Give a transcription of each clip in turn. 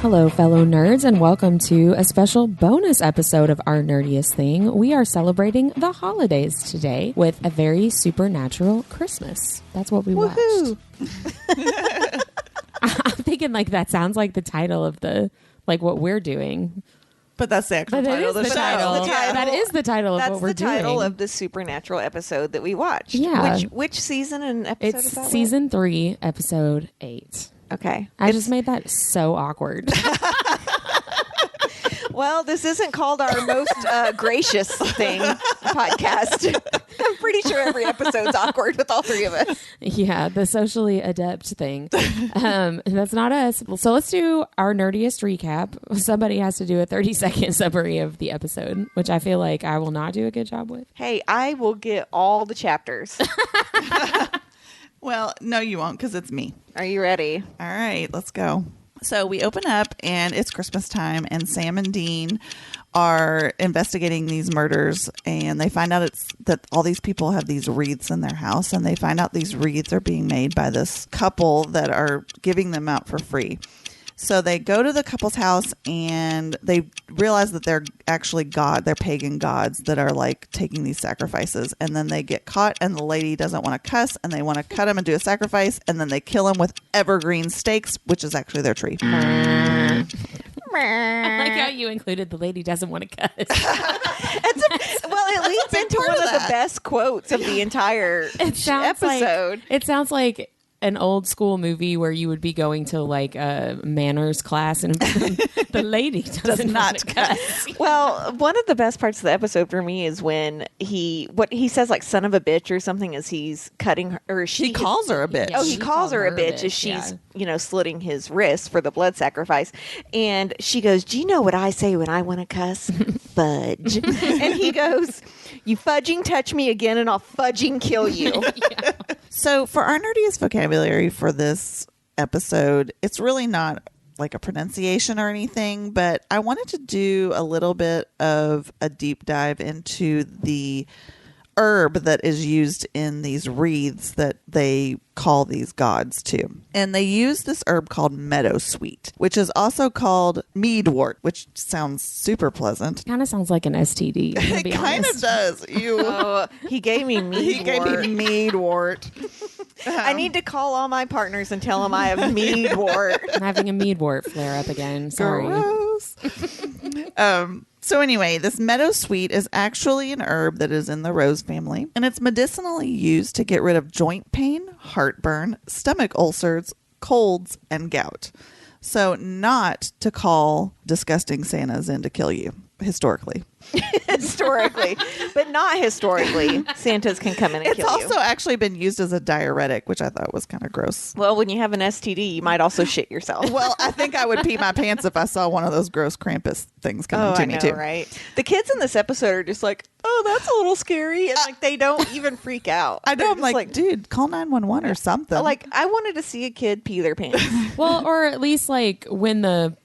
Hello, fellow nerds, and welcome to a special bonus episode of Our Nerdiest Thing. We are celebrating the holidays today with a very supernatural Christmas. That's what we watched. I'm thinking like that sounds like the title of the, like what we're doing. But that's the actual title of the show. That is the title of what we're doing. That's the title of the supernatural episode that we watched. Yeah. Which season and episode is that? It's season 3, episode 8. Okay. I just made that so awkward. Well, this isn't called our most gracious thing podcast. I'm pretty sure every episode's awkward with all three of us. Yeah, the socially adept thing. That's not us. So let's do our nerdiest recap. Somebody has to do a 30-second summary of the episode, which I feel like I will not do a good job with. Hey, I will get all the chapters. Well, no, you won't, because it's me. Are you ready? All right, let's go. So we open up, and it's Christmas time, and Sam and Dean are investigating these murders, and they find out that all these people have these wreaths in their house, and they find out these wreaths are being made by this couple that are giving them out for free. So they go to the couple's house, and they realize that they're actually they're pagan gods that are like taking these sacrifices. And then they get caught, and the lady doesn't want to cuss, and they want to cut him and do a sacrifice, and then they kill him with evergreen stakes, which is actually their tree. I like how you included the lady doesn't want to cuss. Well, it leads into one of the best quotes of the entire episode. It sounds like an old school movie where you would be going to like a manners class and the lady does not cuss. Well, one of the best parts of the episode for me is when he says like son of a bitch or something as he's cutting her, or he calls her a bitch. Oh, he calls her a bitch as she's, slitting his wrist for the blood sacrifice. And she goes, "Do you know what I say when I want to cuss? Fudge." And he goes, "You fudging touch me again and I'll fudging kill you." Yeah. So for our nerdiest vocabulary for this episode, it's really not like a pronunciation or anything, but I wanted to do a little bit of a deep dive into the herb that is used in these wreaths that they call these gods to. And they use this herb called meadowsweet, which is also called meadwort, which sounds super pleasant. Kind of sounds like an STD. It kind of does. He gave me meadwort. He gave me meadwort. I need to call all my partners and tell them I have meadwort. I'm having a meadwort flare up again. Sorry. Gross. So anyway, this meadowsweet is actually an herb that is in the rose family, and it's medicinally used to get rid of joint pain, heartburn, stomach ulcers, colds, and gout. So not to call disgusting Santas in to kill you, historically. Historically, but not historically. Santas can come in and kill you. It's also actually been used as a diuretic, which I thought was kind of gross. Well, when you have an STD, you might also shit yourself. Well, I think I would pee my pants if I saw one of those gross Krampus things coming to me, too. Right? The kids in this episode are just like, "Oh, that's a little scary," and like they don't even freak out. I know. I'm like, dude, call 911 or something. Like, I wanted to see a kid pee their pants. Well, or at least like when the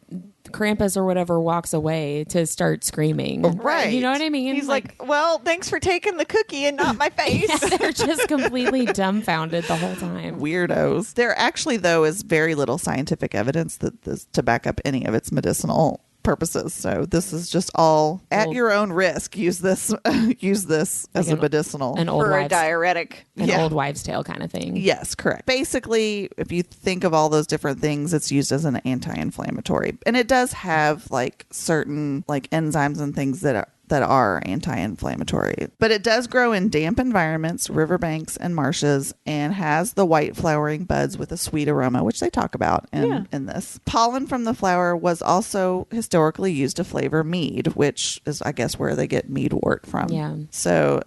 Krampus or whatever walks away to start screaming. Right. You know what I mean? He's like, "Well, thanks for taking the cookie and not my face." Yeah, they're just completely dumbfounded the whole time. Weirdos. There actually, though, is very little scientific evidence that this to back up any of its medicinal purposes. So this is just all at your own risk. Use this as a medicinal. Or a diuretic. An old wives' tale kind of thing. Yes, correct. Basically, if you think of all those different things, it's used as an anti-inflammatory. And it does have like certain like enzymes and things that are anti-inflammatory. But it does grow in damp environments, riverbanks, and marshes, and has the white flowering buds with a sweet aroma, which they talk about in this. Pollen from the flower was also historically used to flavor mead, which is, I guess, where they get meadwort from. Yeah. So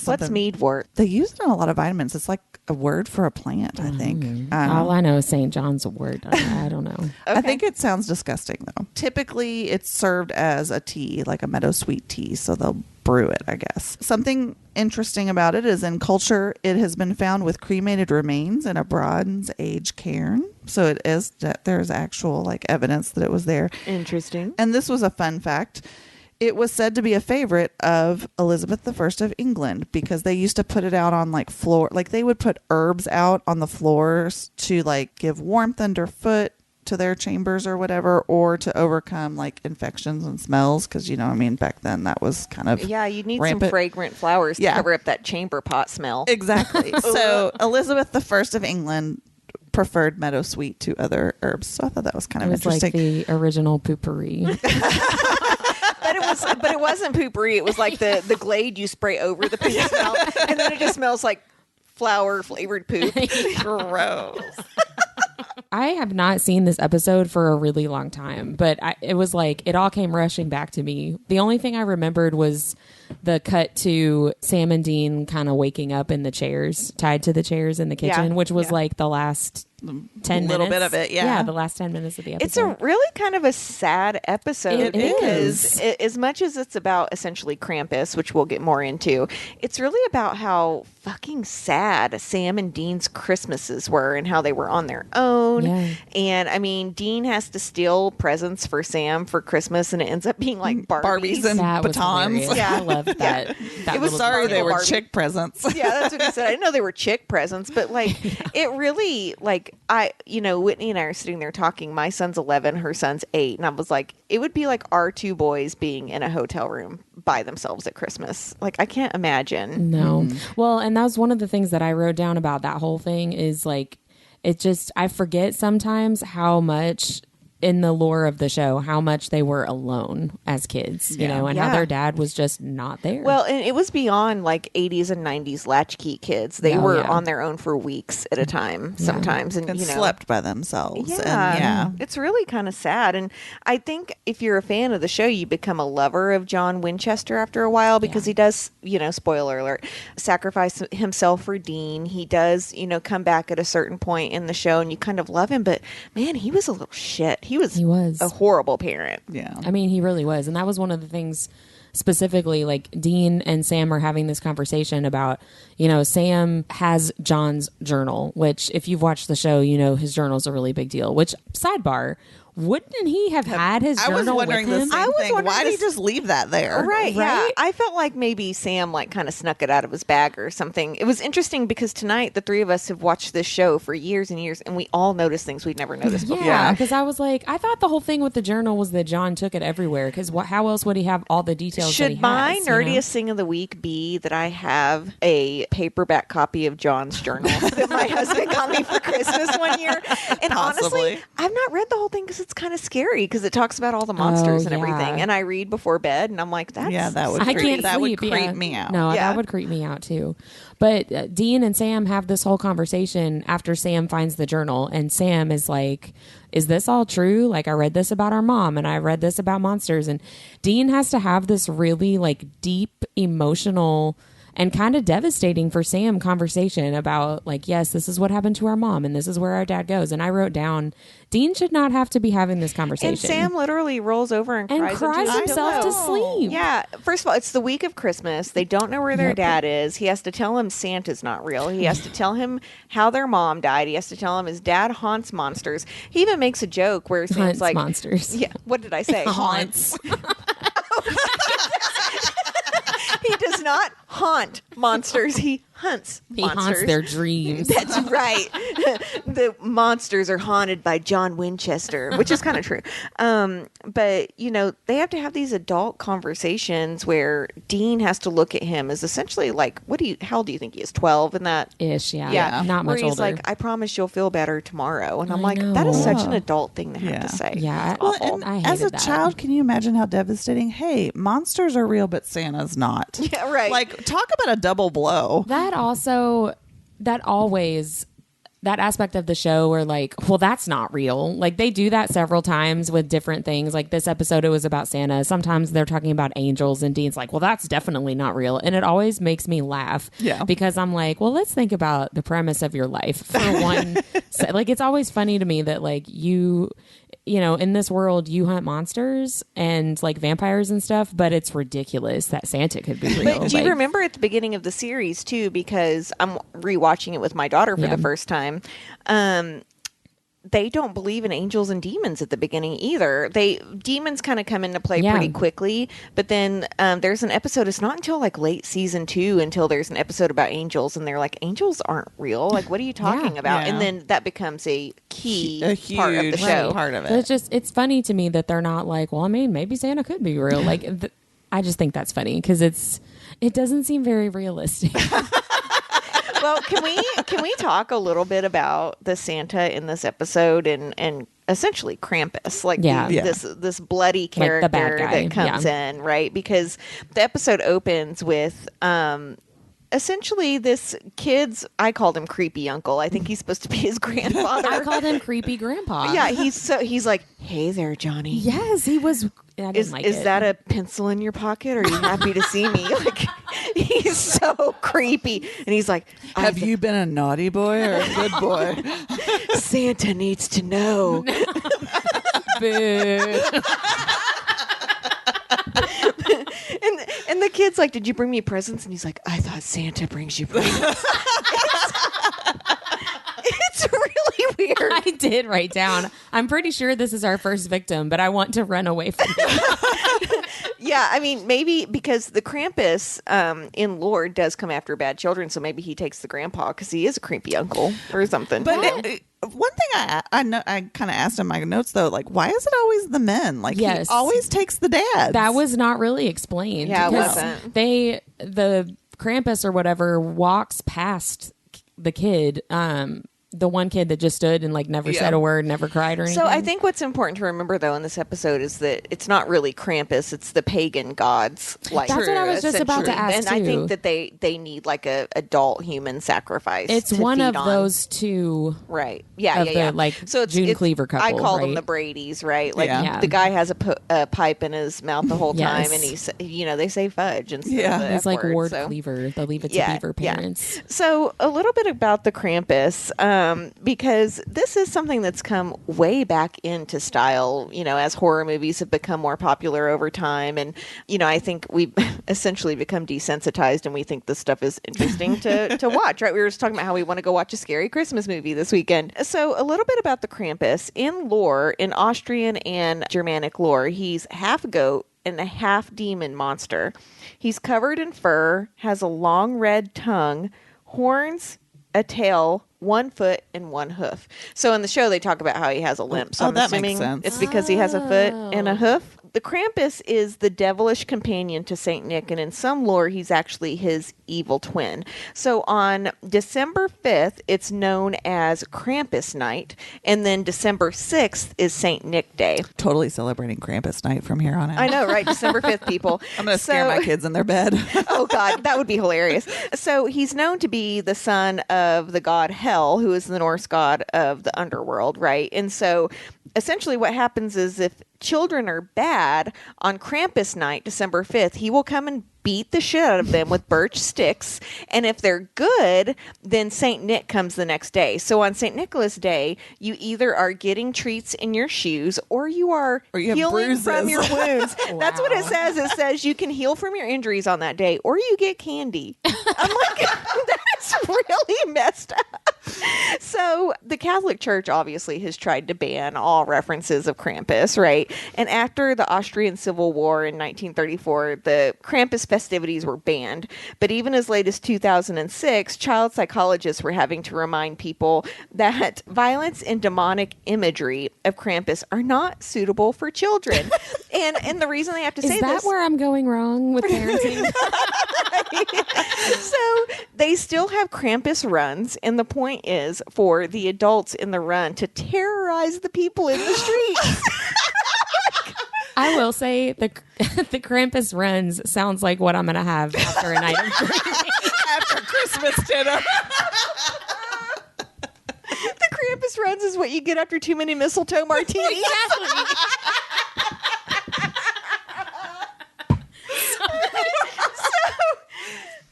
what's meadwort? They use it in a lot of vitamins. It's like a word for a plant, I think. All I know is St. John's a word. I don't know. Okay. I think it sounds disgusting, though. Typically, it's served as a tea, like a meadowsweet tea, so they'll brew it, I guess. Something interesting about it is in culture, it has been found with cremated remains in a Bronze Age cairn. So it is that there's actual like evidence that it was there. Interesting. And this was a fun fact. It was said to be a favorite of Elizabeth I of England because they used to put it out on like floor, like they would put herbs out on the floors to like give warmth underfoot to their chambers or whatever, or to overcome like infections and smells. Because, back then that was kind of you'd need rampant. some fragrant flowers to cover up that chamber pot smell. Exactly. So Elizabeth I of England preferred meadowsweet to other herbs. So I thought that was kind of interesting. Like the original poopery. But it wasn't poopery. It was like the Glade you spray over the poop smell, and then it just smells like flower flavored poop. Gross. I have not seen this episode for a really long time, but it was like it all came rushing back to me. The only thing I remembered was the cut to Sam and Dean kind of waking up in the chairs, tied to the chairs in the kitchen, which was like the last 10 minutes. Little bit of it, Yeah, the last 10 minutes of the episode. It's a really kind of a sad episode because as much as it's about essentially Krampus, which we'll get more into, it's really about how fucking sad Sam and Dean's Christmases were and how they were on their own. Yeah. And I mean, Dean has to steal presents for Sam for Christmas, and it ends up being like Barbies and that batons. I loved that. that It was Sorry, they were Barbie. chick presents. Yeah, that's what he said. I didn't know they were chick presents, but like it really Whitney and I are sitting there talking. My son's 11, her son's 8, and I was like, it would be like our two boys being in a hotel room by themselves at Christmas. Like, I can't imagine. No. Well, and that was one of the things that I wrote down about that whole thing is like, I forget sometimes how much in the lore of the show, how much they were alone as kids, and how their dad was just not there. Well, and it was beyond like 80s and 90s latchkey kids. They were on their own for weeks at a time sometimes. And slept by themselves. Yeah. It's really kind of sad. And I think if you're a fan of the show, you become a lover of John Winchester after a while because he does, spoiler alert, sacrifice himself for Dean. He does, come back at a certain point in the show and you kind of love him. But man, he was a little shit. He was a horrible parent. Yeah. I mean, he really was. And that was one of the things specifically, like Dean and Sam are having this conversation about, Sam has John's journal, which if you've watched the show, his journal is a really big deal, which sidebar, wouldn't he have had his journal I was wondering with him? the same thing. Why did he just leave that there? Right, yeah. I felt like maybe Sam kind of snuck it out of his bag or something. It was interesting because tonight the three of us have watched this show for years and years, and we all noticed things we'd never noticed before. Yeah, because I was like, I thought the whole thing with the journal was that John took it everywhere. Because how else would he have all the details? Should my nerdiest thing of the week be that I have a paperback copy of John's journal that my husband got me for Christmas one year? And honestly, I've not read the whole thing because it's kind of scary because it talks about all the monsters and everything. And I read before bed, and I'm like, that would creep me out. No, that would creep me out too. But Dean and Sam have this whole conversation after Sam finds the journal, and Sam is like, is this all true? Like, I read this about our mom and I read this about monsters. And Dean has to have this really like deep emotional and kind of devastating for Sam conversation about like, yes, this is what happened to our mom and this is where our dad goes. And I wrote down, Dean should not have to be having this conversation. And Sam literally rolls over and cries himself to sleep. Yeah. First of all, it's the week of Christmas. They don't know where their dad is. He has to tell him Santa's not real. He has to tell him how their mom died. He has to tell him his dad haunts monsters. He even makes a joke where Sam's Hunts like, monsters. Yeah. What did I say? Haunts. He does not haunt monsters. He hunts monsters. He haunts their dreams. That's right. The monsters are haunted by John Winchester, which is kind of true. But, they have to have these adult conversations where Dean has to look at him as essentially like, how old do you think he is? 12 in that? Ish, yeah. Yeah. Not much where he's older. like, I promise you'll feel better tomorrow. And I'm like, know. that is such an adult thing to have to say. Yeah. It's awful. And I as a hated that. child, can you imagine how devastating? Hey, monsters are real, but Santa's not. Yeah, right. Like, talk about a double blow. That aspect of the show where like, well, that's not real. Like they do that several times with different things. Like this episode, it was about Santa. Sometimes they're talking about angels and Dean's like, well, that's definitely not real. And it always makes me laugh because I'm like, well, let's think about the premise of your life for one. Like, it's always funny to me that like you know, in this world, you hunt monsters and like vampires and stuff, but it's ridiculous that Santa could be real. But do you remember at the beginning of the series too? Because I'm rewatching it with my daughter for the first time. they don't believe in angels and demons at the beginning either. Demons kind of come into play pretty quickly, but then there's an episode. It's not until like late season 2 until there's an episode about angels, and they're like, angels aren't real. Like, what are you talking about? Yeah. And then that becomes a huge part of the show. Part of it. It's funny to me that they're not like, well, I mean, maybe Santa could be real. Like, I just think that's funny because it doesn't seem very realistic. Well, can we talk a little bit about the Santa in this episode and essentially Krampus, like this bloody character like the bad guy. that comes in, right? Because the episode opens with essentially this kid's, I called him creepy uncle. I think he's supposed to be his grandfather. I called him creepy grandpa. Yeah, he's like, hey there, Johnny. Yes, he was. Is that a pencil in your pocket? Are you happy to see me? Like, he's so creepy, and he's like, "Have you been a naughty boy or a good boy?" Santa needs to know. Boo. And the kid's like, "Did you bring me presents?" And he's like, "I thought Santa brings you presents." It's really weird. I did write down, I'm pretty sure this is our first victim, but I want to run away from him. Yeah, I mean, maybe because the Krampus in lore does come after bad children, so maybe he takes the grandpa because he is a creepy uncle or something. But one thing I know, I kind of asked in my notes though, like, why is it always the men? Like, he always takes the dads. That was not really explained. Yeah, it wasn't. The Krampus or whatever walks past the kid, the one kid that just stood and like never said a word, never cried or anything. So I think what's important to remember though in this episode is that it's not really Krampus, it's the pagan gods. Like, that's what I was just about to ask and too. I think that they need like a adult human sacrifice. It's one of those two, right? Yeah. Like, so June Cleaver couple. I call them right? the Bradys, right? Like the guy has a pipe in his mouth the whole time, and he's they say fudge and stuff. Yeah, it's like Ward Cleaver, the Leave It to Beaver parents. Yeah. So a little bit about the Krampus, because this is something that's come way back into style, as horror movies have become more popular over time. And, I think we've essentially become desensitized and we think this stuff is interesting to watch, right? We were just talking about how we want to go watch a scary Christmas movie this weekend. So a little bit about the Krampus. In lore, in Austrian and Germanic lore, he's half goat and a half demon monster. He's covered in fur, has a long red tongue, horns, a tail, 1 foot, and 1 hoof. So in the show, they talk about how he has a limp. So I'm that assuming makes sense. it's because he has a foot and a hoof. The Krampus is the devilish companion to Saint Nick, and in some lore, he's actually his evil twin. So on December 5th, it's known as Krampus Night, and then December 6th is Saint Nick Day. Totally celebrating Krampus night from here on out. I know, right? December 5th, people. I'm going to scare my kids in their bed. Oh, God, that would be hilarious. So he's known to be the son of the god Hel, who is the Norse god of the underworld, right? And so essentially what happens is if children are bad on Krampus night, December 5th, he will come and beat the shit out of them with birch sticks. And if they're good, then St. Nick comes the next day. So on St. Nicholas Day, you either are getting treats in your shoes or you are healing from your wounds. Wow. That's what it says. It says you can heal from your injuries on that day or you get candy. I'm like, that's really messed up. So the Catholic Church obviously has tried to ban all references of Krampus, right? And after the Austrian Civil War in 1934, the Krampus festivities were banned. But even as late as 2006, child psychologists were having to remind people that violence and demonic imagery of Krampus are not suitable for children. and the reason they have to say this... Is that where I'm going wrong with parenting? So they still have Krampus runs, and the point is for the adults in the run to terrorize the people in the streets. I will say the Krampus runs sounds like what I'm going to have after a night of drinking. After Christmas dinner. The Krampus runs is what you get after too many mistletoe martinis. Exactly.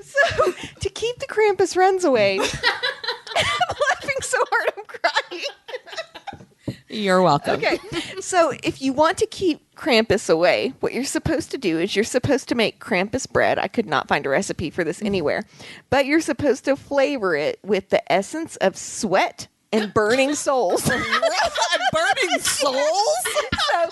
So to keep the Krampus runs away, I'm laughing so hard I'm crying. You're welcome. Okay, so if you want to keep Krampus away, what you're supposed to do is you're supposed to make Krampus bread. I could not find a recipe for this anywhere, but you're supposed to flavor it with the essence of sweat and burning souls. Burning souls? So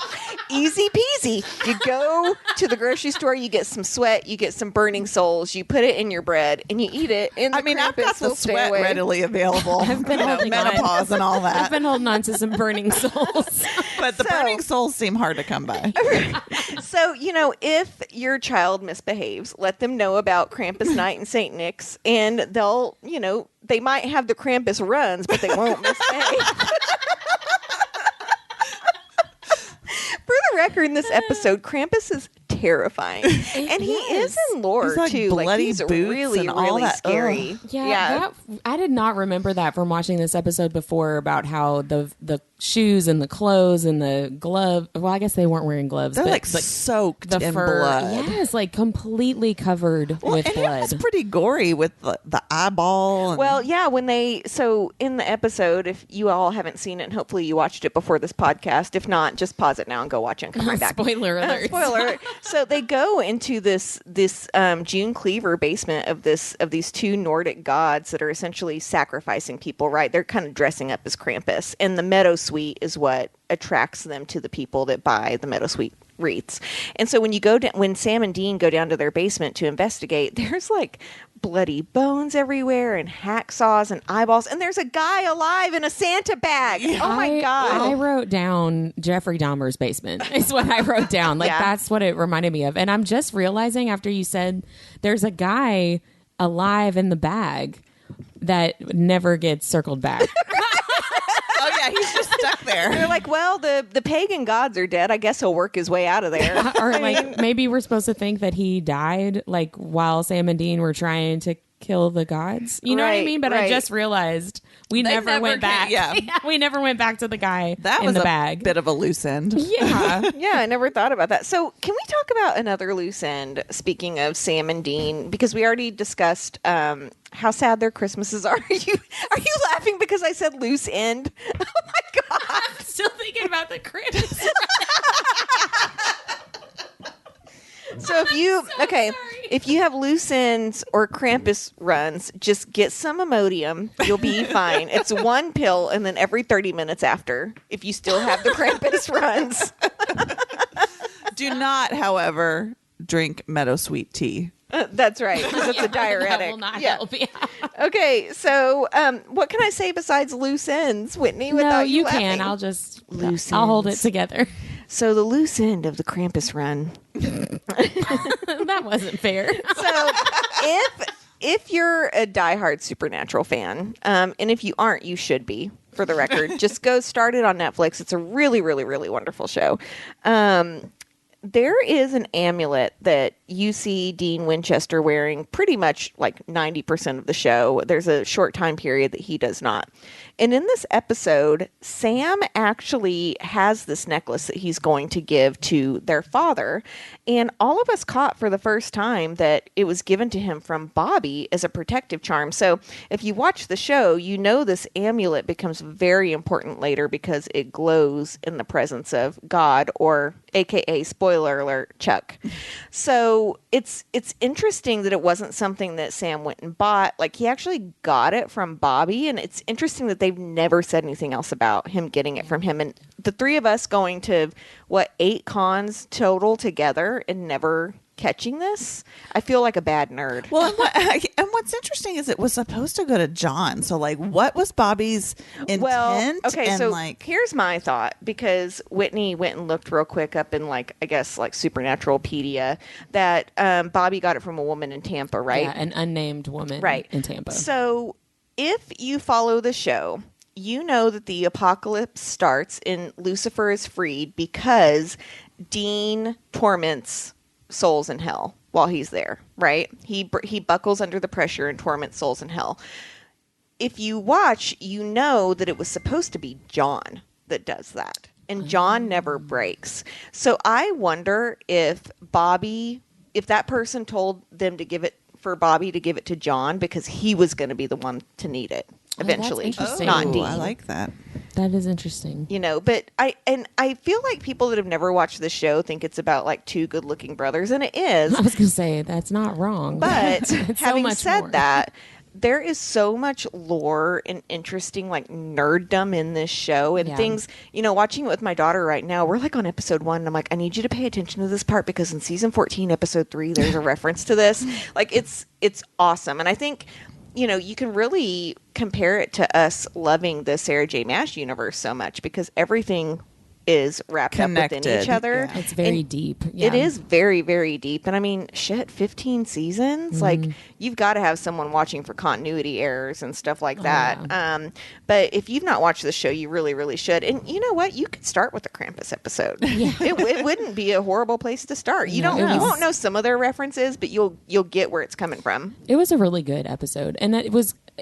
easy peasy. You go to the grocery store, you get some sweat, you get some burning souls, you put it in your bread, and you eat it. And I've got the sweat readily available. I've been holding menopause and all that. I've been holding on to some burning souls. But the burning souls seem hard to come by. So, if your child misbehaves, let them know about Krampus Night and St. Nick's, and they'll, they might have the Krampus runs, but they won't misbehave. For the record, in this episode, Krampus is terrifying, and he is in lore too. Bloody he's boots really, and all really that. scary. Yeah. I did not remember that from watching this episode before about how the shoes and the clothes and the glove. Well, I guess they weren't wearing gloves. They're but soaked the in fur, blood. Yes, completely covered with and blood. It was pretty gory with the eyeball. And... Well, yeah, so in the episode, if you all haven't seen it, and hopefully you watched it before this podcast. If not, just pause it now and go watch it and come right back. Spoiler alert. Spoiler alert. So they go into this June Cleaver basement of these two Nordic gods that are essentially sacrificing people, right? They're kind of dressing up as Krampus, and the Meadowsweet is what attracts them to the people that buy the Meadowsweet wreaths. And so when Sam and Dean go down to their basement to investigate, there's bloody bones everywhere and hacksaws and eyeballs, and there's a guy alive in a Santa bag. Yeah. Oh my God. I wrote down Jeffrey Dahmer's basement is what I wrote down. That's what it reminded me of. And I'm just realizing after you said there's a guy alive in the bag that never gets circled back. Oh yeah, he's just stuck there. They're like, well, the pagan gods are dead. I guess he'll work his way out of there. Or maybe we're supposed to think that he died while Sam and Dean were trying to kill the gods. You know what I mean? But I just realized we never went back. Yeah. We never went back to the guy in the bag. Bit of a loose end. Yeah. Yeah, I never thought about that. So can we talk about another loose end, speaking of Sam and Dean? Because we already discussed how sad their Christmases are. Are you laughing because I said loose end? Oh my God. I'm still thinking about the Krampus. So if you have loose ends or Krampus runs, just get some Imodium. You'll be fine. It's one pill, and then every 30 minutes after, if you still have the Krampus runs. Do not, however, drink Meadowsweet tea. That's right, because it's a diuretic. That will not help. Yeah. Okay, so what can I say besides loose ends, Whitney? Without you laughing? can. I'll hold it together. So the loose end of the Krampus run. That wasn't fair. So if you're a diehard Supernatural fan, and if you aren't, you should be, for the record, just go start it on Netflix. It's a really, really, really wonderful show. There is an amulet that you see Dean Winchester wearing pretty much 90% of the show. There's a short time period that he does not. And in this episode, Sam actually has this necklace that he's going to give to their father. And all of us caught for the first time that it was given to him from Bobby as a protective charm. So if you watch the show, this amulet becomes very important later because it glows in the presence of God, or AKA, spoiler alert, Chuck. So it's interesting that it wasn't something that Sam went and bought. He actually got it from Bobby, and it's interesting that they've never said anything else about him getting it from him. And the three of us going to 8 cons total together and never catching this, I feel like a bad nerd. Well, and what's interesting is it was supposed to go to John. So, what was Bobby's intent? Well, okay, and so here's my thought, because Whitney went and looked real quick up in Supernaturalpedia that Bobby got it from a woman in Tampa, right? Yeah, an unnamed woman in Tampa. So if you follow the show, you know that the apocalypse starts and Lucifer is freed because Dean torments souls in hell while he's there, right? He buckles under the pressure and torments souls in hell. If you watch, you know that it was supposed to be John that does that, and John never breaks. So I wonder if that person told them to give it for Bobby to give it to John because he was going to be the one to need it eventually, not Dean. I like that. That is interesting. But I feel like people that have never watched the show think it's about two good-looking brothers, and it is. I was going to say that's not wrong. But having said that, there is so much lore and interesting like nerddom in this show and things, watching it with my daughter right now, we're like on episode 1 and I'm like, I need you to pay attention to this part because in season 14 episode 3 there's a reference to this. Like it's awesome. And I think you can really compare it to us loving the Sarah J. Maas universe so much because everything is wrapped connected up within each other. Yeah. It's very deep. Yeah. It is very, very deep. And I mean, 15 seasons? Like, you've got to have someone watching for continuity errors and stuff like that. Yeah. But if you've not watched the show, you really, really should. And you know what? You could start with the Krampus episode. Yeah. It wouldn't be a horrible place to start. You won't know some of their references, but you'll get where it's coming from. It was a really good episode. And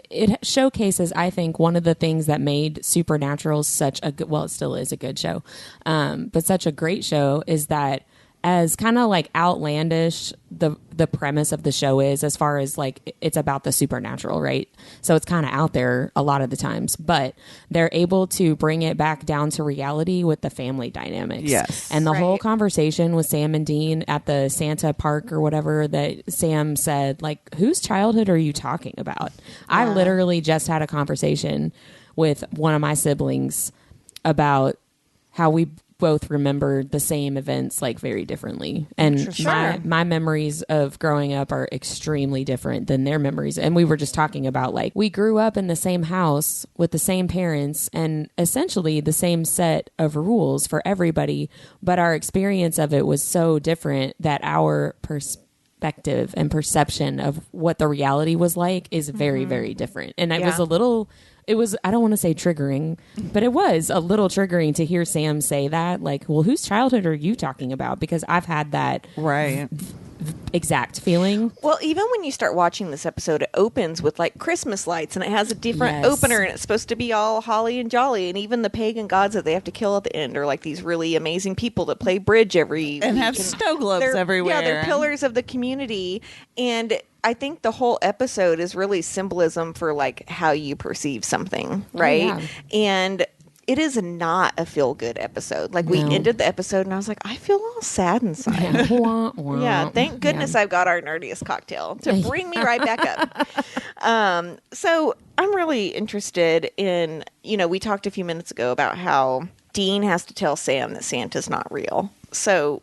it showcases, I think, one of the things that made Supernatural such a good, well, it still is a good show, but such a great show is that as kind of like outlandish the premise of the show is, as far as like it's about the supernatural, right? So it's kind of out there a lot of the times, but they're able to bring it back down to reality with the family dynamics. Yes. And the whole conversation with Sam and Dean at the Santa park or whatever, that Sam said, like, whose childhood are you talking about? Yeah. I literally just had a conversation with one of my siblings about how we both remember the same events like very differently, and my memories of growing up are extremely different than their memories. And we were just talking about, like, we grew up in the same house with the same parents and essentially the same set of rules for everybody, but our experience of it was so different that our perspective and perception of what the reality was like is very, very different. And it was, I don't want to say triggering, but it was a little triggering to hear Sam say that, like, well, whose childhood are you talking about? Because I've had that exact feeling. Well, even when you start watching this episode, it opens with like Christmas lights and it has a different opener and it's supposed to be all holly and jolly. And even the pagan gods that they have to kill at the end are like these really amazing people that play bridge every week. And have snow globes everywhere. Yeah, they're pillars of the community. And I think the whole episode is really symbolism for like how you perceive something, right? Oh, yeah. And it is not a feel-good episode. Like, we ended the episode and I was like, I feel all sad inside. Yeah, thank goodness I've got our nerdiest cocktail to bring me right back up. So I'm really interested in, we talked a few minutes ago about how Dean has to tell Sam that Santa's not real. So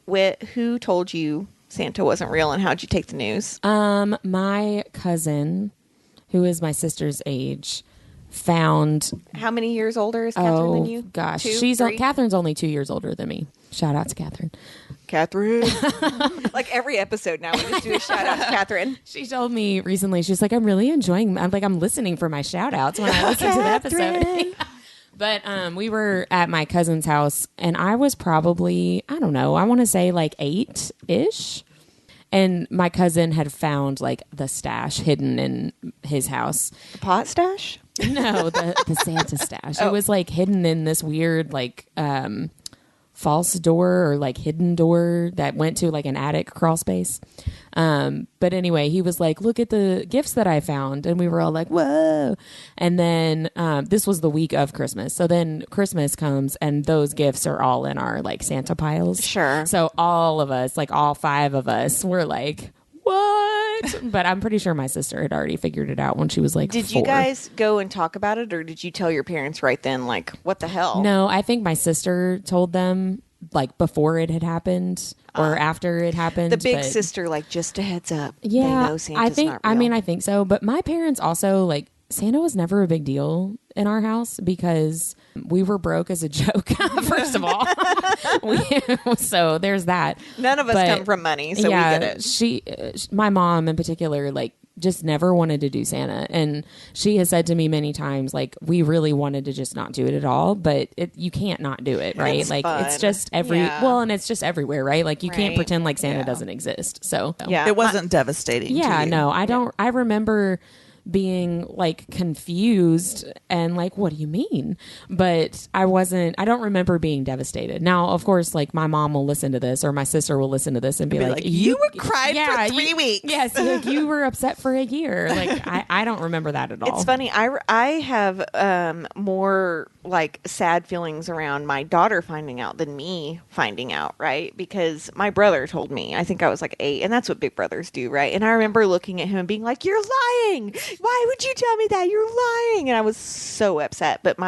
who told you Santa wasn't real, and how'd you take the news? My cousin, who is my sister's age, found... How many years older is Catherine than you? Gosh, 2, 3? Catherine's only 2 years older than me. Shout out to Catherine. Like every episode now, we just do a shout out to Catherine. She told me recently, she's like, I'm listening for my shout outs when I listen to the episode. But we were at my cousin's house, and I was probably, I don't know, I want to say like 8-ish. And my cousin had found like the stash hidden in his house. The pot stash? No, the Santa stash. It was like hidden in this weird like false door or like hidden door that went to like an attic crawl space. But anyway, he was like, look at the gifts that I found. And we were all like, whoa. And then this was the week of Christmas. So then Christmas comes and those gifts are all in our like Santa piles. Sure. So all of us, like all 5 of us were like, what? But I'm pretty sure my sister had already figured it out when she was like Did 4. you guys go and talk about it, or did you tell your parents right then, like, what the hell? No, I think my sister told them like before it had happened or after it happened. The big sister, like, just a heads up. Yeah, they know Santa's not real. I think so. But my parents also, like, Santa was never a big deal in our house because we were broke as a joke, first of all. So there's that. None of us come from money, so we get it. My mom in particular, like, just never wanted to do Santa. And she has said to me many times, like, we really wanted to just not do it at all, but you can't not do it, right? It's like, fun. it's just and it's just everywhere, right? Like, you can't pretend like Santa doesn't exist. So, it wasn't devastating. Yeah, to you. no, I don't. I remember being like confused and like, what do you mean? But I don't remember being devastated. Now, of course, like, my mom will listen to this or my sister will listen to this and be like, you were crying for 3 weeks. Yes. Like, you were upset for a year. Like, I don't remember that at all. It's funny. I have more like sad feelings around my daughter finding out than me finding out, right? Because my brother told me, I think I was like 8, and that's what big brothers do, right? And I remember looking at him and being like, you're lying. Why would you tell me that? You're lying. And I was so upset. But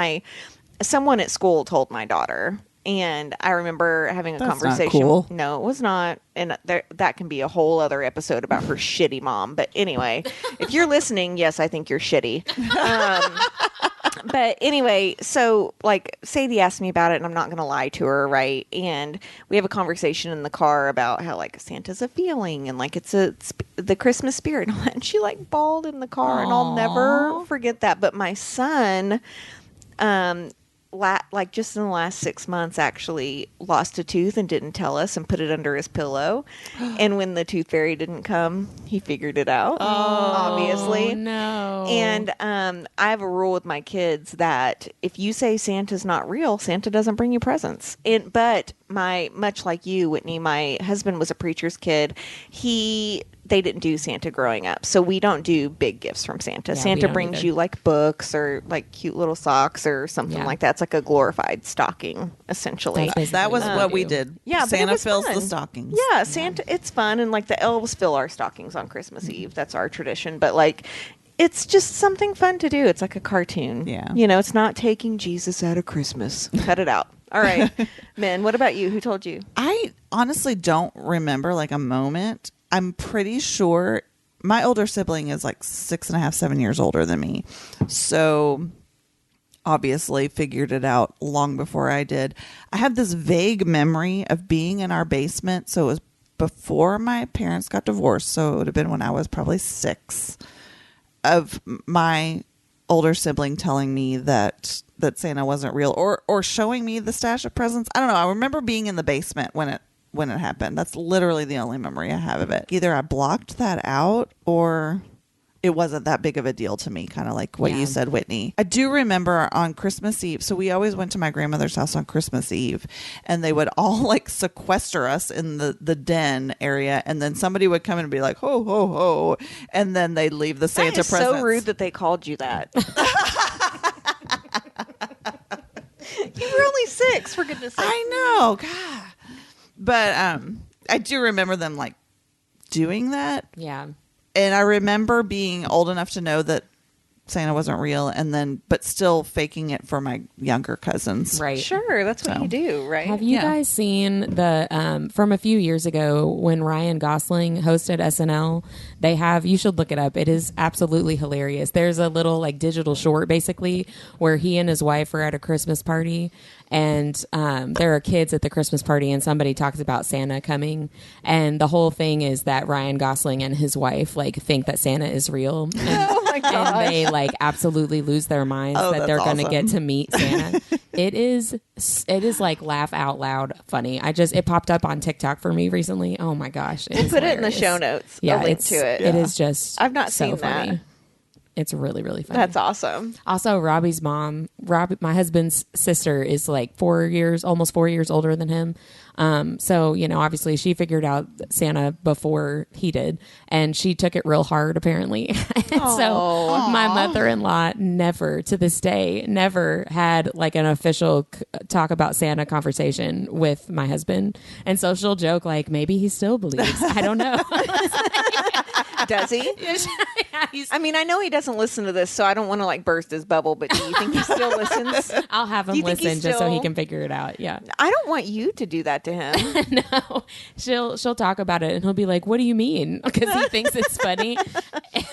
someone at school told my daughter. And I remember having a conversation. Not cool. No, it was not. And that can be a whole other episode about her shitty mom. But anyway, if you're listening, yes, I think you're shitty. But anyway, so like Sadie asked me about it, and I'm not going to lie to her, right? And we have a conversation in the car about how like Santa's a feeling and like it's the Christmas spirit and all that. And she like bawled in the car, and I'll never forget that. But my son, like just in the last 6 months, actually lost a tooth and didn't tell us and put it under his pillow. And when the tooth fairy didn't come, he figured it out. Obviously, no. And I have a rule with my kids that if you say Santa's not real, Santa doesn't bring you presents. But much like you, Whitney, my husband was a preacher's kid. They didn't do Santa growing up, so we don't do big gifts from Santa. Yeah, Santa brings you like books or like cute little socks or something like that. It's like a glorified stocking, essentially. That was what we did. Yeah, Santa fills fun. the stockings. Yeah, Santa. It's fun, and like the elves fill our stockings on Christmas Eve. That's our tradition. But like, it's just something fun to do. It's like a cartoon. Yeah, it's not taking Jesus out of Christmas. Cut it out. All right, Men. What about you? Who told you? I honestly don't remember like a moment. I'm pretty sure my older sibling is like 6.5, 7 years older than me. So obviously figured it out long before I did. I have this vague memory of being in our basement. So it was before my parents got divorced. So it would have been when I was probably 6, of my older sibling telling me that Santa wasn't real, or showing me the stash of presents. I don't know. I remember being in the basement when it happened. That's literally the only memory I have of it. Either I blocked that out or it wasn't that big of a deal to me, kind of like what you said, Whitney. I do remember on Christmas Eve, so we always went to my grandmother's house on Christmas Eve, and they would all like sequester us in the den area, and then somebody would come in and be like, ho, ho, ho, and then they'd leave the Santa presents. So rude that they called you that. You were only 6, for goodness sake. I know, God. But I do remember them like doing that. Yeah. And I remember being old enough to know that Santa wasn't real, but still faking it for my younger cousins. Right. Sure, that's what you do, right? Have you guys seen the from a few years ago when Ryan Gosling hosted SNL? You should look it up. It is absolutely hilarious. There's a little like digital short basically where he and his wife are at a Christmas party, and there are kids at the Christmas party, and somebody talks about Santa coming, and the whole thing is that Ryan Gosling and his wife like think that Santa is real. Oh my gosh. And they like absolutely lose their minds that they're going to get to meet Santa. It is like laugh out loud funny. It popped up on TikTok for me recently. Oh my gosh. We'll put it in the show notes. Yeah, a link to it. It is just I've not so seen funny. that. It's really, really funny. That's awesome. Also, Robbie's mom, my husband's sister, is like almost 4 years older than him. So, obviously she figured out Santa before he did, and she took it real hard, apparently. So my mother-in-law to this day, never had like an official talk about Santa conversation with my husband. And so she'll joke like, maybe he still believes. I don't know. Does he? I mean, I know he doesn't listen to this, so I don't want to like burst his bubble, but do you think he still listens? I'll have him listen just so he can figure it out. Yeah. I don't want you to do that to him. No, she'll talk about it and he'll be like, "What do you mean?" Because he thinks it's funny.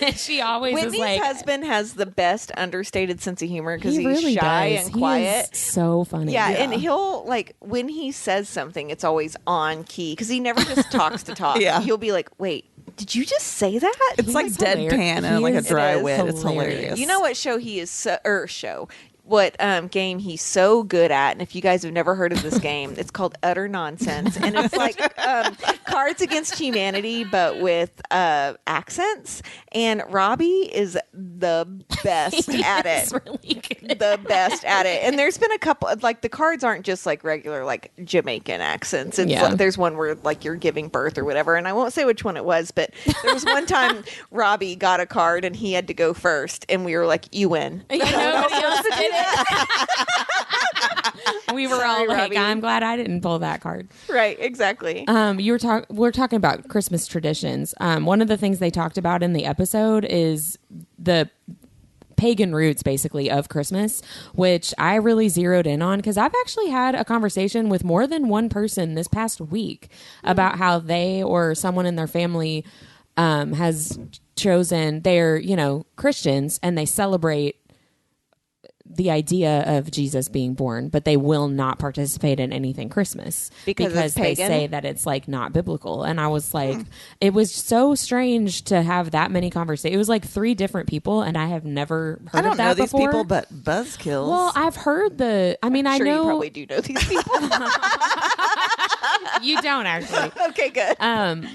And she always Whitney's is like, husband has the best understated sense of humor because he he's really shy does. and quiet. He is so funny. Yeah, and he'll like when he says something, it's always on key because he never just talks to talk. Yeah. He'll be like, "Wait, did you just say that?" It's like deadpan and like a dry wit. It's hilarious. You know what show he is? What game he's so good at, and if you guys have never heard of this game, it's called Utter Nonsense, and it's like Cards Against Humanity, but with accents. And Robbie is the best at it. Really good. The best at it. And there's been a couple, like the cards aren't just like regular like Jamaican accents. It's like, there's one where like you're giving birth or whatever, and I won't say which one it was, but there was one time Robbie got a card and he had to go first, and we were like, "You win." Nobody else did it. We were all like, Robbie. I'm glad I didn't pull that card. Right, exactly. We're talking about Christmas traditions. One of the things they talked about in the episode is the pagan roots basically of Christmas, which I really zeroed in on because I've actually had a conversation with more than one person this past week about how they or someone in their family has chosen, they're, Christians, and they celebrate the idea of Jesus being born, but they will not participate in anything Christmas because they say that it's like not biblical. And I was like, it was so strange to have that many conversations. It was like 3 different people, and I have never heard of that before. I don't know these people, but buzzkills. Well, I've heard I know you probably do know these people. You don't actually. Okay, good.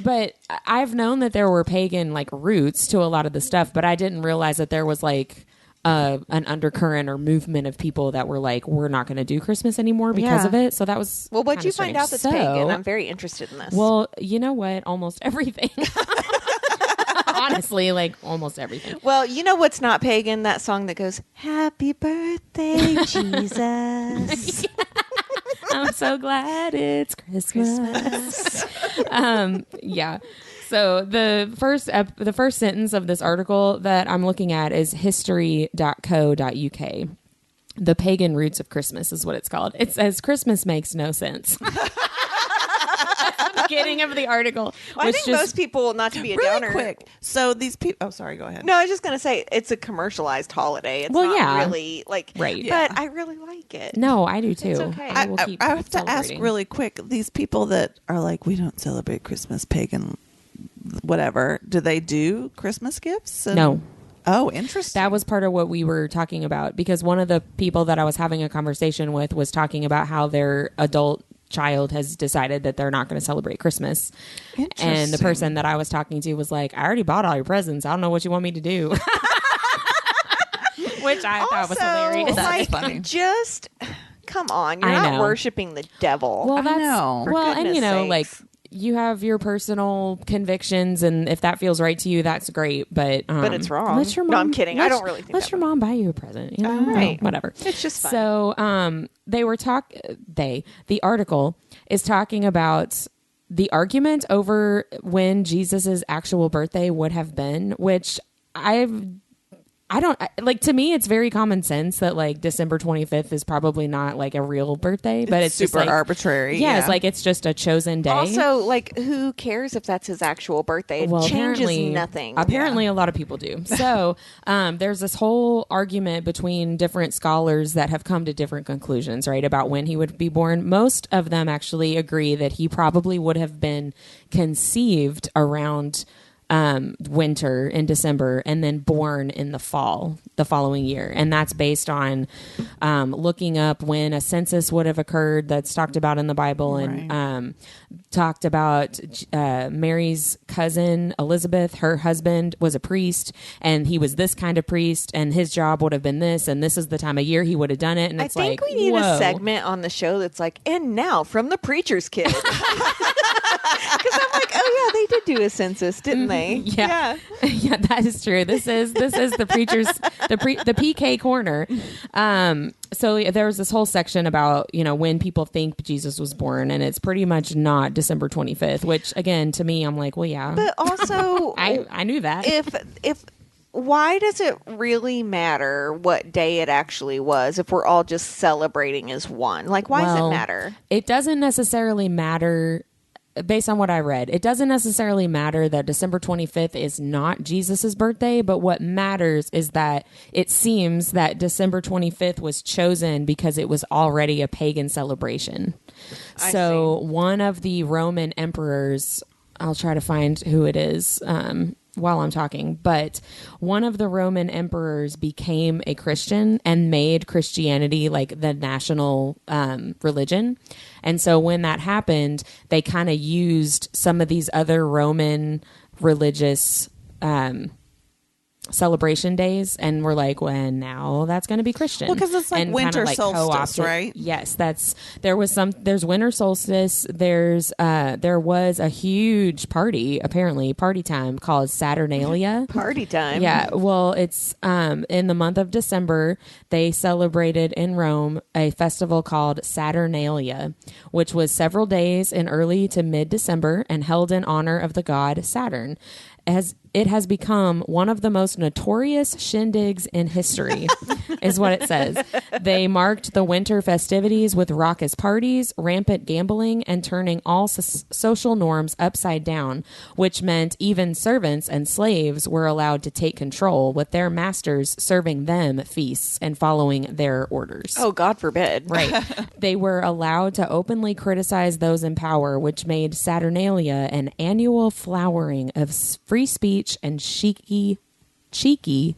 But I've known that there were pagan like roots to a lot of the stuff, but I didn't realize that there was like an undercurrent or movement of people that were like, we're not going to do Christmas anymore because of it. So that was what'd you find out that's pagan? I'm very interested in this. Well, you know what? Almost everything. Honestly, like almost everything. Well, you know what's not pagan? That song that goes, "Happy birthday, Jesus." I'm so glad it's Christmas. Yeah. So the first sentence of this article that I'm looking at is history.co.uk. The pagan roots of Christmas is what it's called. It says Christmas makes no sense. The beginning of the article. Well, I think most people, not to be a really downer. Quick. So these people. Oh, sorry. Go ahead. No, I was just going to say it's a commercialized holiday. It's not really like, right? But I really like it. No, I do too. It's okay. I have to ask really quick. These people that are like, we don't celebrate Christmas, pagan, whatever. Do they do Christmas gifts? No. Oh, interesting. That was part of what we were talking about because one of the people that I was having a conversation with was talking about how their adult child has decided that they're not going to celebrate Christmas. And the person that I was talking to was like, I already bought all your presents. I don't know what you want me to do. Which I thought was hilarious. That's funny. Just come on. You're not worshiping the devil. Well, that's, I know. Well, and like you have your personal convictions, and if that feels right to you, that's great. But it's wrong. Let your mom, no, I'm kidding. I don't really think. Let your mom buy you a present. You know, right? Whatever. It's just fun. So, the article is talking about the argument over when Jesus's actual birthday would have been, which I don't like. To me, it's very common sense that like December 25th is probably not like a real birthday, but it's super just like, arbitrary. Yeah, it's like it's just a chosen day. Also, like, who cares if that's his actual birthday? It changes nothing. Apparently, a lot of people do. So there's this whole argument between different scholars that have come to different conclusions, right, about when he would be born. Most of them actually agree that he probably would have been conceived around winter in December and then born in the fall the following year. And that's based on looking up when a census would have occurred that's talked about in the Bible and talked about Mary's cousin Elizabeth. Her husband was a priest and he was this kind of priest and his job would have been this and this is the time of year he would have done it. And it's I think we need a segment on the show that's like, and now from the preacher's kid. Because I'm like, oh yeah, they did do a census, didn't they? Yeah, that is true. This is the preacher's the PK corner. So there was this whole section about when people think Jesus was born, and it's pretty much not December 25th. Which again, to me, I'm like, well, yeah. But also, I knew that. If why does it really matter what day it actually was if we're all just celebrating as one? Like, why does it matter? It doesn't necessarily matter. Based on what I read, it doesn't necessarily matter that December 25th is not Jesus's birthday, but what matters is that it seems that December 25th was chosen because it was already a pagan celebration. So one of the Roman emperors, I'll try to find who it is while I'm talking, but one of the Roman emperors became a Christian and made Christianity like the national religion. And so when that happened, they kind of used some of these other Roman religious celebration days and we're like, well, now that's going to be Christian. Well, because it's like and winter like solstice, right? Yes, there's winter solstice. There was a huge party time called Saturnalia. Party time. Yeah. Well, it's in the month of December, they celebrated in Rome a festival called Saturnalia, which was several days in early to mid-December and held in honor of the god Saturn. it has become one of the most notorious shindigs in history, is what it says. They marked the winter festivities with raucous parties, rampant gambling, and turning all social norms upside down, which meant even servants and slaves were allowed to take control, with their masters serving them feasts and following their orders. Oh, God forbid. Right. They were allowed to openly criticize those in power, which made Saturnalia an annual flowering of free speech and cheeky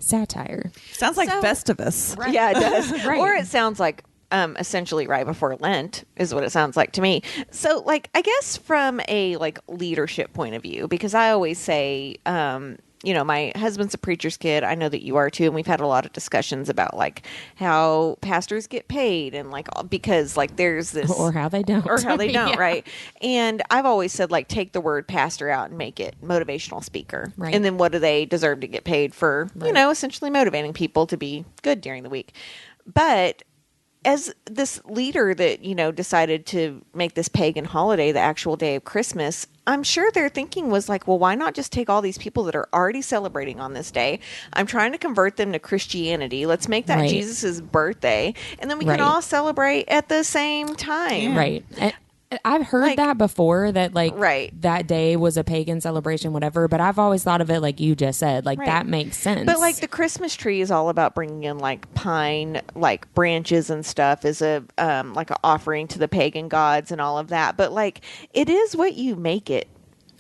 satire. Sounds like Festivus. Right. Yeah, it does. Right. Or it sounds like essentially right before Lent is what it sounds like to me. So, like, I guess from a like leadership point of view, because I always say, my husband's a preacher's kid. I know that you are too, and we've had a lot of discussions about like how pastors get paid and like because like there's this or how they don't, yeah. Right? And I've always said like take the word pastor out and make it motivational speaker, right? And then what do they deserve to get paid for? Right. Essentially motivating people to be good during the week, but as this leader that, decided to make this pagan holiday the actual day of Christmas, I'm sure their thinking was like, well, why not just take all these people that are already celebrating on this day? I'm trying to convert them to Christianity. Let's make that Jesus's birthday. And then we can all celebrate at the same time. Yeah. Right. I've heard that before, that that day was a pagan celebration, whatever, but I've always thought of it like you just said, like that makes sense. But like the Christmas tree is all about bringing in like pine, like branches and stuff as a like an offering to the pagan gods and all of that. But like it is what you make it.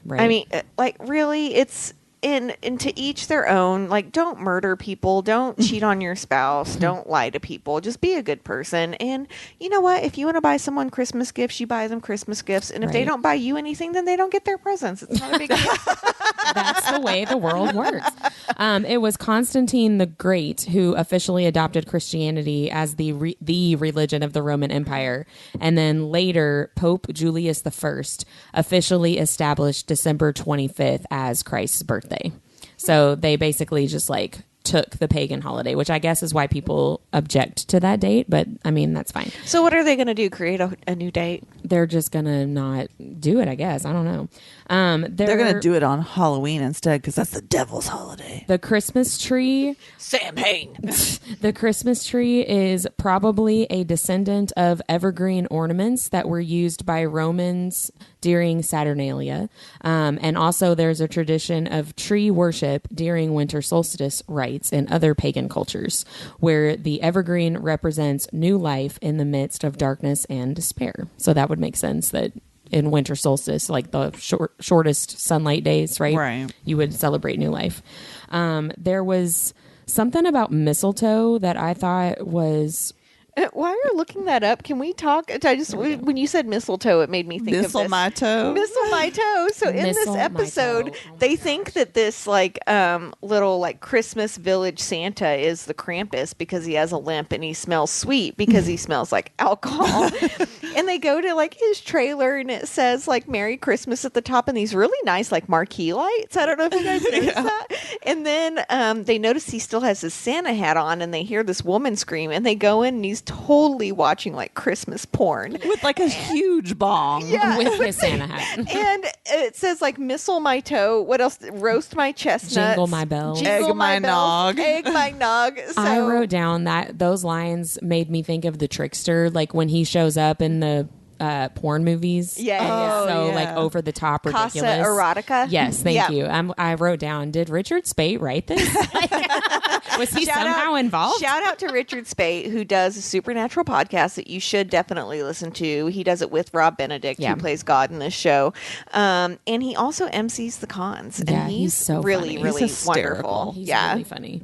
Right. I mean, like really, it's and to each their own. Like, don't murder people, don't cheat on your spouse, don't lie to people. Just be a good person. And you know what? If you want to buy someone Christmas gifts, you buy them Christmas gifts. And if they don't buy you anything, then they don't get their presents. It's not a big deal. That's the way the world works. It was Constantine the Great who officially adopted Christianity as the religion of the Roman Empire. And then later, Pope Julius I officially established December 25th as Christ's birthday. So they basically just like took the pagan holiday, which I guess is why people object to that date. But I mean, that's fine. So what are they going to do? Create a new date? They're just going to not do it, I guess. I don't know. They're going to do it on Halloween instead because that's the devil's holiday. The Christmas tree. Samhain. The Christmas tree is probably a descendant of evergreen ornaments that were used by Romans during Saturnalia. And also there's a tradition of tree worship during winter solstice rites in other pagan cultures, where the evergreen represents new life in the midst of darkness and despair. So that would make sense that in winter solstice, like the shortest sunlight days, right? You would celebrate new life. There was something about mistletoe that I thought was... While you're looking that up, can we talk? When you said mistletoe, it made me think of this. Mistletoe. So in this episode, they think that this like little like Christmas village Santa is the Krampus because he has a limp and he smells sweet because he smells like alcohol. And they go to like his trailer and it says like Merry Christmas at the top and these really nice like marquee lights. I don't know if you guys noticed that. And then they notice he still has his Santa hat on and they hear this woman scream and they go in and he's totally watching like Christmas porn with like a huge bong with his Santa hat. And it says like missile my toe. What else? Roast my chestnuts. Jingle my bells. Egg my nog. Egg my nog. So, I wrote down that those lines made me think of the trickster, like when he shows up in the porn movies. Like over the top ridiculous. Casa erotica. Yes, thank you. I wrote down, did Richard Speight write this? Was he somehow involved? Shout out to Richard Speight, who does a supernatural podcast that you should definitely listen to. He does it with Rob Benedict, who plays God in this show. And he also MCs the cons. And he's so really, funny. Really wonderful. He's really funny.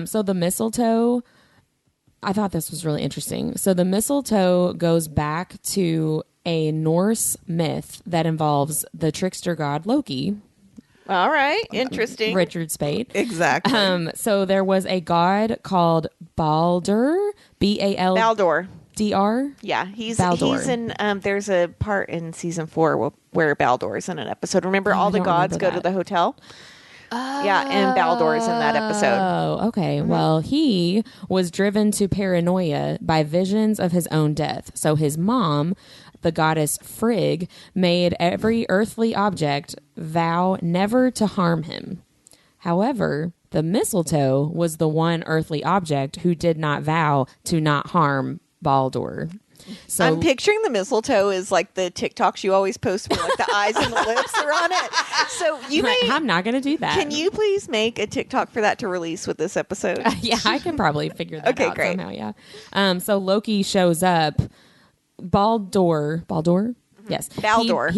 So the mistletoe, I thought this was really interesting. So the mistletoe goes back to a Norse myth that involves the trickster god Loki. All right. Interesting. Richard Speight. Exactly. So there was a god called Baldur, Baldur. DR. Yeah, he's Baldur. in. There's a part in season 4 where Baldur's in an episode. Remember, all the gods go to the hotel. Yeah, and Baldur's in that episode. Oh, okay. Mm-hmm. Well, he was driven to paranoia by visions of his own death. So his mom, the goddess Frigg, made every earthly object vow never to harm him. However, the mistletoe was the one earthly object who did not vow to not harm Baldur. So I'm picturing the mistletoe is like the TikToks you always post where like the eyes and the lips are on it. So I'm not going to do that. Can you please make a TikTok for that to release with this episode? Yeah, I can probably figure that out great. somehow. Yeah. So Loki shows up. Baldur. Yes. Baldur.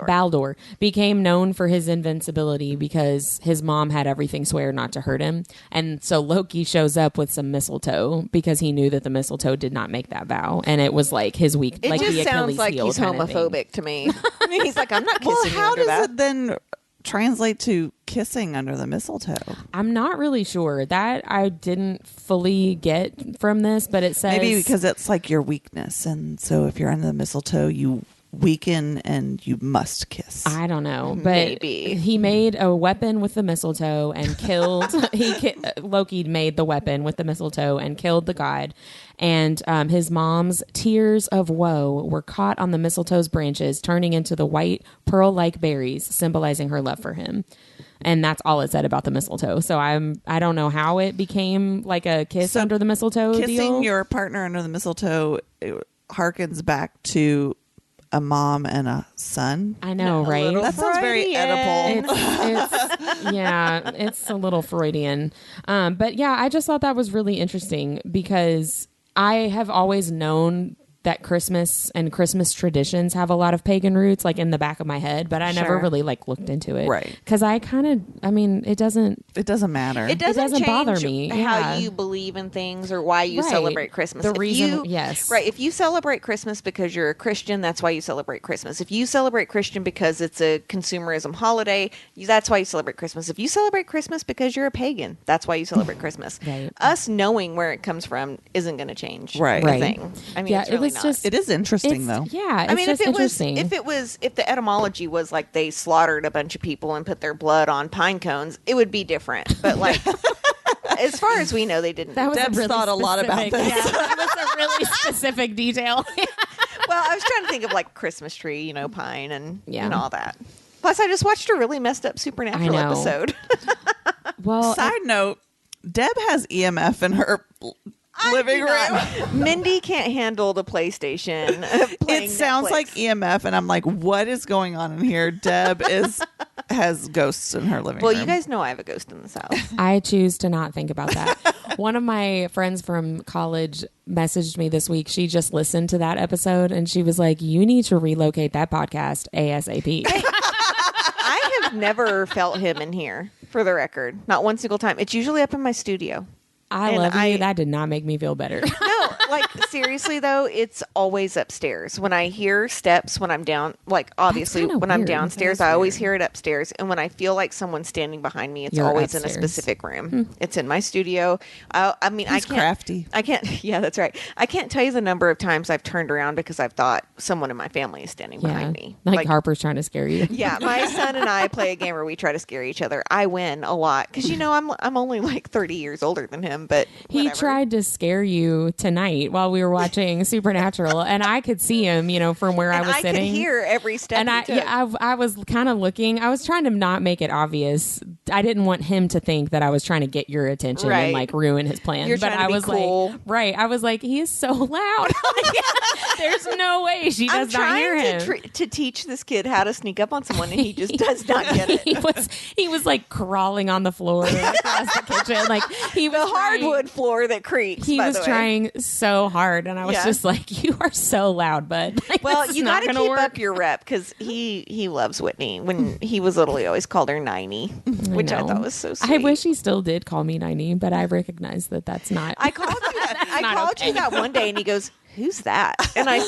Baldur became known for his invincibility because his mom had everything swear not to hurt him. And so Loki shows up with some mistletoe because he knew that the mistletoe did not make that vow. And it was like his weak, it like just the Achilles sounds like heel he's kind of homophobic to me. He's like, I'm not kissing Well, you how under does that. it then translate to kissing under the mistletoe? I'm not really sure. That I didn't fully get from this, but it says... Maybe because it's like your weakness. And so if you're under the mistletoe, you weaken and you must kiss. I don't know, but Maybe. he made a weapon with the mistletoe and killed. Loki made the weapon with the mistletoe and killed the god. And his mom's tears of woe were caught on the mistletoe's branches, turning into the white pearl-like berries, symbolizing her love for him. And that's all it said about the mistletoe. So I don't know how it became like a kiss under the mistletoe Kissing deal. your partner under the mistletoe harkens back to a mom and a son. I know, right? That sounds very Oedipal. It's a little Freudian. But yeah, I just thought that was really interesting because I have always known that Christmas and Christmas traditions have a lot of pagan roots, like in the back of my head, but I never really like looked into it. Right. Because it doesn't matter. It doesn't change bother me. how you believe in things or why you celebrate Christmas. The reason, yes. Right. If you celebrate Christmas because you're a Christian, that's why you celebrate Christmas. If you celebrate Christian because it's a consumerism holiday, that's why you celebrate Christmas. If you celebrate Christmas because you're a pagan, that's why you celebrate Christmas. Right. Us knowing where it comes from isn't going to change the Right. thing. I mean, Yeah, it's really not. It is interesting though. Yeah, it's I mean, just interesting. if the etymology was like they slaughtered a bunch of people and put their blood on pine cones, it would be different. But like, as far as we know, they didn't. That was Deb's a really thought a lot about specific- this. Yeah, that was a really specific detail. Well, I was trying to think of like Christmas tree, pine and all that. Plus, I just watched a really messed up Supernatural episode. Well, Side note, Deb has EMF in her living room. Mindy can't handle the PlayStation. It sounds Netflix. like EMF, and I'm like, what is going on in here? Deb has ghosts in her living room. Well, you guys know I have a ghost in this house. I choose to not think about that. One of my friends from college messaged me this week. She just listened to that episode and she was like, you need to relocate that podcast ASAP. I have never felt him in here, for the record. Not one single time. It's usually up in my studio. I love you. That did not make me feel better. No, like seriously though, it's always upstairs. When I hear steps when I'm down, like obviously when I'm downstairs, I always hear it upstairs. And when I feel like someone's standing behind me, it's always in a specific room. It's in my studio. I mean, He's crafty. I can't. Yeah, that's right. I can't tell you the number of times I've turned around because I've thought someone in my family is standing behind me. Like Harper's trying to scare you. Yeah, my son and I play a game where we try to scare each other. I win a lot because I'm only like 30 years older than him, but he whatever. tried to scare you tonight while we were watching Supernatural, and I could see him, from where I was sitting. I could hear every step. And I was kind of looking. I was trying to not make it obvious. I didn't want him to think that I was trying to get your attention and like ruin his plan. You're but trying to I be was cool. like, right. I was like, he is so loud. There's no way she does not hear him. I'm trying to teach this kid how to sneak up on someone, and he just does not get it. He was like crawling on the floor across the kitchen, like he was the hardwood floor that creaks. He was trying so hard, and I was just like, "You are so loud, bud." Like, well, you got to keep work. up your rep because he loves Whitney. When he was little, he always called her Niney, which I thought was so sweet. I wish he still did call me Niney, but I recognize that that's not. I called you that one day, and he goes, "Who's that?" And I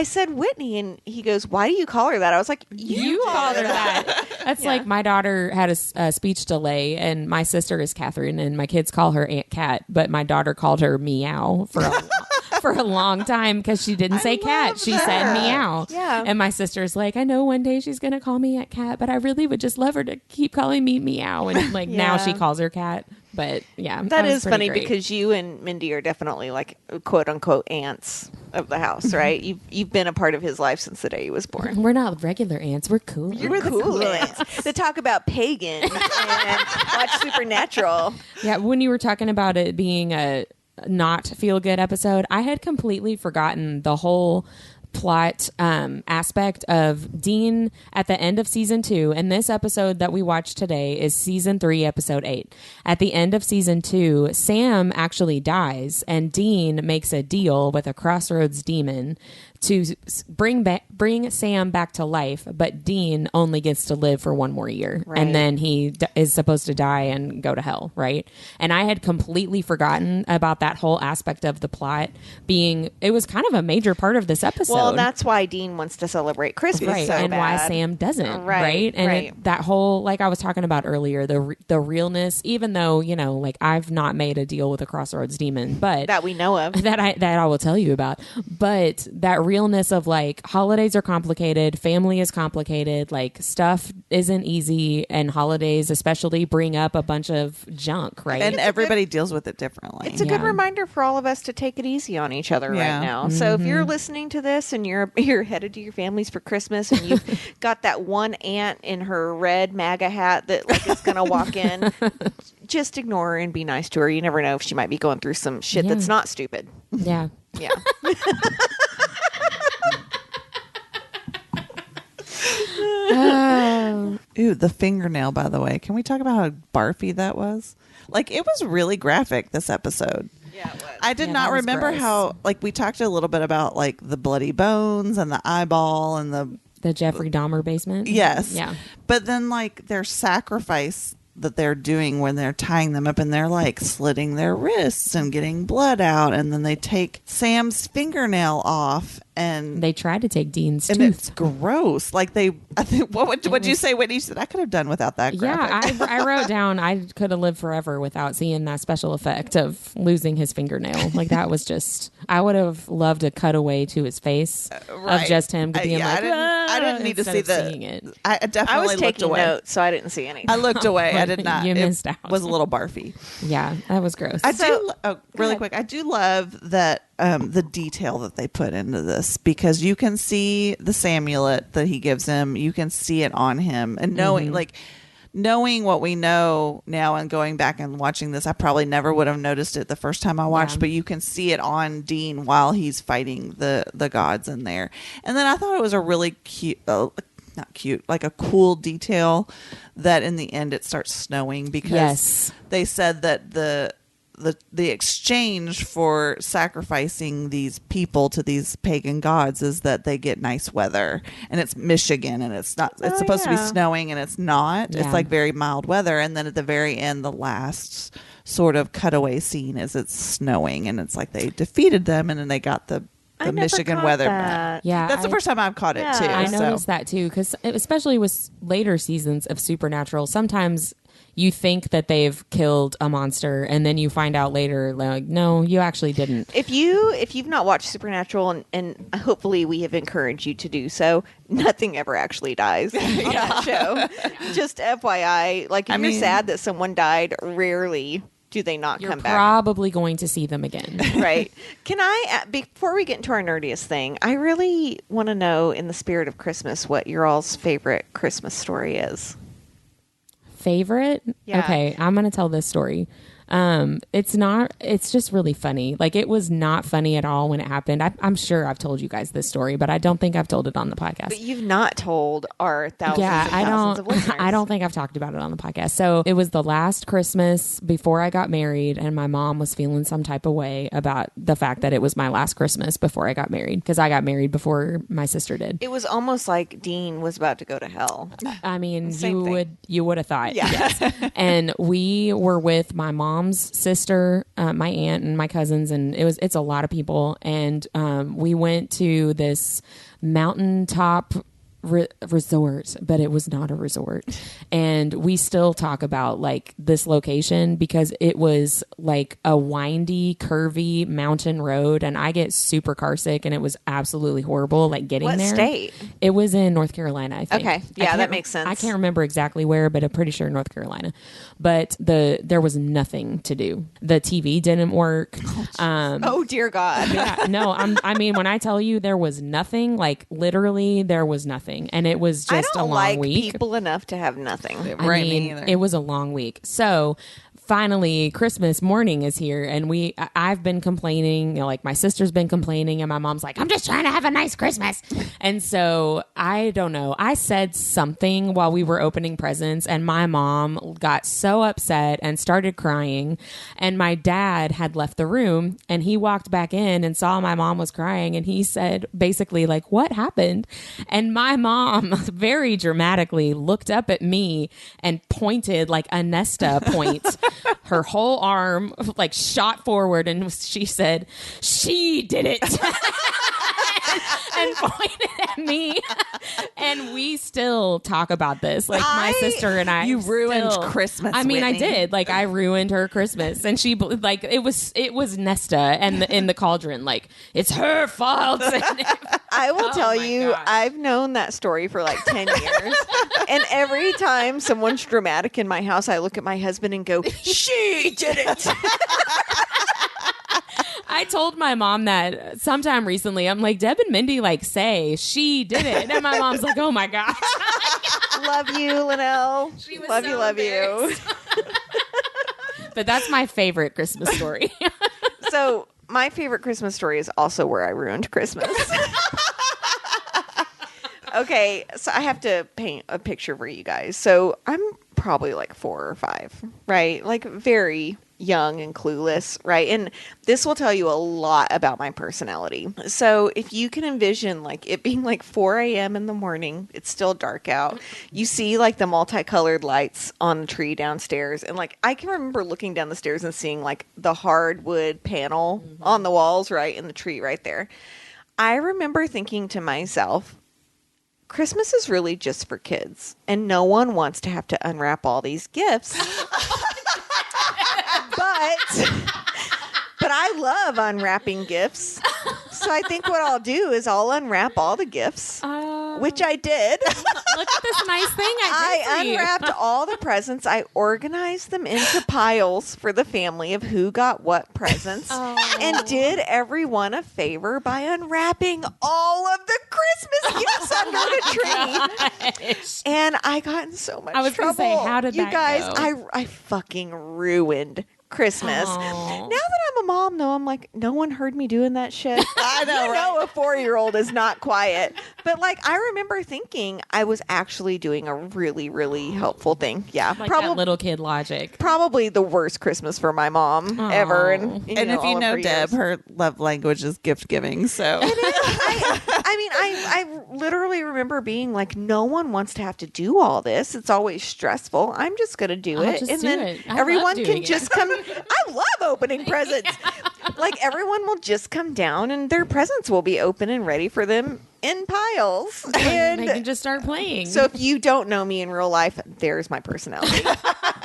said Whitney, and he goes, "Why do you call her that?" I was like, "You called her that." That's like my daughter had a speech delay, and my sister is Catherine, and my kids call her Aunt Cat, but my daughter called her Meow for a long time because she didn't say cat. She said meow. Yeah. And my sister's like, I know one day she's going to call me Aunt Cat, but I really would just love her to keep calling me meow. And like now she calls her cat. But yeah. That is funny great. because you and Mindy are definitely like quote unquote aunts. of the house, right? You've been a part of his life since the day he was born. We're not regular ants. We're cool. You're cool ants. To talk about pagan and watch Supernatural. Yeah, when you were talking about it being a not feel good episode, I had completely forgotten the whole plot aspect of Dean at the end of season 2, and this episode that we watched today is season 3 episode 8. At the end of season 2, Sam actually dies and Dean makes a deal with a crossroads demon to bring Sam back to life, but Dean only gets to live for one more year, right. And then he is supposed to die and go to hell, right? And I had completely forgotten about that whole aspect of the plot being, it was kind of a major part of this episode. Well, that's why Dean wants to celebrate Christmas, right? So and bad. Why Sam doesn't, right? And that whole, like I was talking about earlier, the realness. Even though like I've not made a deal with a crossroads demon, but that we know of, that I will tell you about, but that realness of like holidays are complicated, family is complicated, like stuff isn't easy, and holidays especially bring up a bunch of junk, right? And everybody deals with it differently. It's a good reminder for all of us to take it easy on each other right now. Mm-hmm. So if you're listening to this and you're headed to your families for Christmas and you've got that one aunt in her red MAGA hat that like is going to walk in, just ignore her and be nice to her. You never know if she might be going through some shit that's not stupid. Yeah. Yeah. Ooh, the fingernail, by the way. Can we talk about how barfy that was? Like, it was really graphic, this episode. Yeah, it was. I did not remember gross. How, like, we talked a little bit about, like, the bloody bones and the eyeball and the Jeffrey Dahmer basement. Yes. Yeah. But then, like, their sacrifice that they're doing when they're tying them up and they're like slitting their wrists and getting blood out, and then they take Sam's fingernail off and they tried to take Dean's and tooth. It's gross. Like I think what'd you say, Whitney? You said I could have done without that graphic. Yeah, I wrote down I could have lived forever without seeing that special effect of losing his fingernail. Like that was just, I would have loved a cutaway to his face of just him being like, I didn't need to see it. I definitely I was looked taking away. notes, so I didn't see anything. I looked away. I did not. You missed out. It was a little barfy. Yeah, that was gross. Really quick, I do love that the detail that they put into this, because you can see the Samulet that he gives him. You can see it on him, and knowing what we know now and going back and watching this, I probably never would have noticed it the first time I watched, but you can see it on Dean while he's fighting the gods in there. And then I thought it was a really cute, not cute, like a cool detail that in the end it starts snowing, because they said that the exchange for sacrificing these people to these pagan gods is that they get nice weather, and it's Michigan, and it's not, it's supposed to be snowing, and it's not. It's like very mild weather. And then at the very end, the last sort of cutaway scene is it's snowing, and it's like they defeated them, and then they got the Michigan weather back. Yeah, that's the first time I've caught it too. I noticed that too, because especially with later seasons of Supernatural, sometimes you think that they've killed a monster, and then you find out later, like, no, you actually didn't. If you've not watched Supernatural, and hopefully we have encouraged you to do so, nothing ever actually dies on that show. Just FYI, like if you're sad that someone died, rarely do they not come back. You're probably going to see them again. Right. Can I, before we get into our nerdiest thing, I really want to know, in the spirit of Christmas, what your all's favorite Christmas story is. Favorite? Yeah. Okay, I'm going to tell this story. It's just really funny. Like, it was not funny at all when it happened. I'm sure I've told you guys this story, but I don't think I've told it on the podcast. But you've not told our thousands of listeners. I don't think I've talked about it on the podcast. So it was the last Christmas before I got married, and my mom was feeling some type of way about the fact that it was my last Christmas before I got married, because I got married before my sister did. It was almost like Dean was about to go to hell. I mean, you would have thought. Yeah. Yes. And we were with my mom's sister, my aunt, and my cousins, and it's a lot of people. And we went to this mountaintop resort, but it was not a resort. And we still talk about like this location because it was like a windy, curvy mountain road, and I get super car sick, and it was absolutely horrible. Like getting What there. state? It was in North Carolina, I think. Okay, yeah, that makes sense. I can't remember exactly where, but I'm pretty sure North Carolina. But there was nothing to do. The TV didn't work. Oh dear God! Yeah, no, I mean, when I tell you there was nothing, like literally there was nothing, and it was just I don't a long like week. people enough to have nothing. Right, I me mean, either. it was a long week. So finally Christmas morning is here, and I've been complaining, like my sister's been complaining, and my mom's like, I'm just trying to have a nice Christmas. And so I don't know, I said something while we were opening presents, and my mom got so upset and started crying, and my dad had left the room, and he walked back in and saw my mom was crying, and he said basically like, what happened? And my mom very dramatically looked up at me and pointed like a Nesta point. Her whole arm like shot forward, and she said, she did it. And pointed at me. And we still talk about this. Like my sister and I. You ruined still- Christmas, I mean, Whitney. I did. Like I ruined her Christmas. And she like it was Nesta and in the cauldron. Like it's her fault. I will tell my you, God. I've known that story for like 10 years. And every time someone's dramatic in my house, I look at my husband and go, she did it. I told my mom that sometime recently. I'm like, Deb and Mindy like say she did it. And my mom's like, oh my gosh. Love you, Linnell. She was Love so you, love you. embarrassed. But that's my favorite Christmas story. So my favorite Christmas story is also where I ruined Christmas. Okay, so I have to paint a picture for you guys. So I'm probably like 4 or 5, right? Like very young and clueless, right? And this will tell you a lot about my personality. So if you can envision like it being like 4 a.m. in the morning, it's still dark out. You see like the multicolored lights on the tree downstairs. And like I can remember looking down the stairs and seeing like the hardwood panel on the walls, right? And the tree right there. I remember thinking to myself, Christmas is really just for kids, and no one wants to have to unwrap all these gifts. But I love unwrapping gifts. So I think what I'll do is I'll unwrap all the gifts, which I did. Look at this nice thing I did I for you. unwrapped all the presents. I organized them into piles for the family of who got what presents, and did everyone a favor by unwrapping all of the Christmas gifts under the tree. Gosh. And I got in so much I was gonna trouble. say, how did you that guys? go? I fucking ruined Christmas. Aw. Now that I'm a mom, though, I'm like, no one heard me doing that shit. I know, You know, a 4-year-old is not quiet. But like, I remember thinking I was actually doing a really, really helpful thing. Yeah, Like that little kid logic. probably the worst Christmas for my mom ever. And And if you all of know her Deb, years. her love language is gift giving. So I literally remember being like, no one wants to have to do all this. It's always stressful. I'm just going to do I'll it. just And do then it. I love everyone doing can it. just come. I love opening presents. Like everyone will just come down and their presents will be open and ready for them in piles. And they can And just start playing. so if you don't know me in real life, there's my personality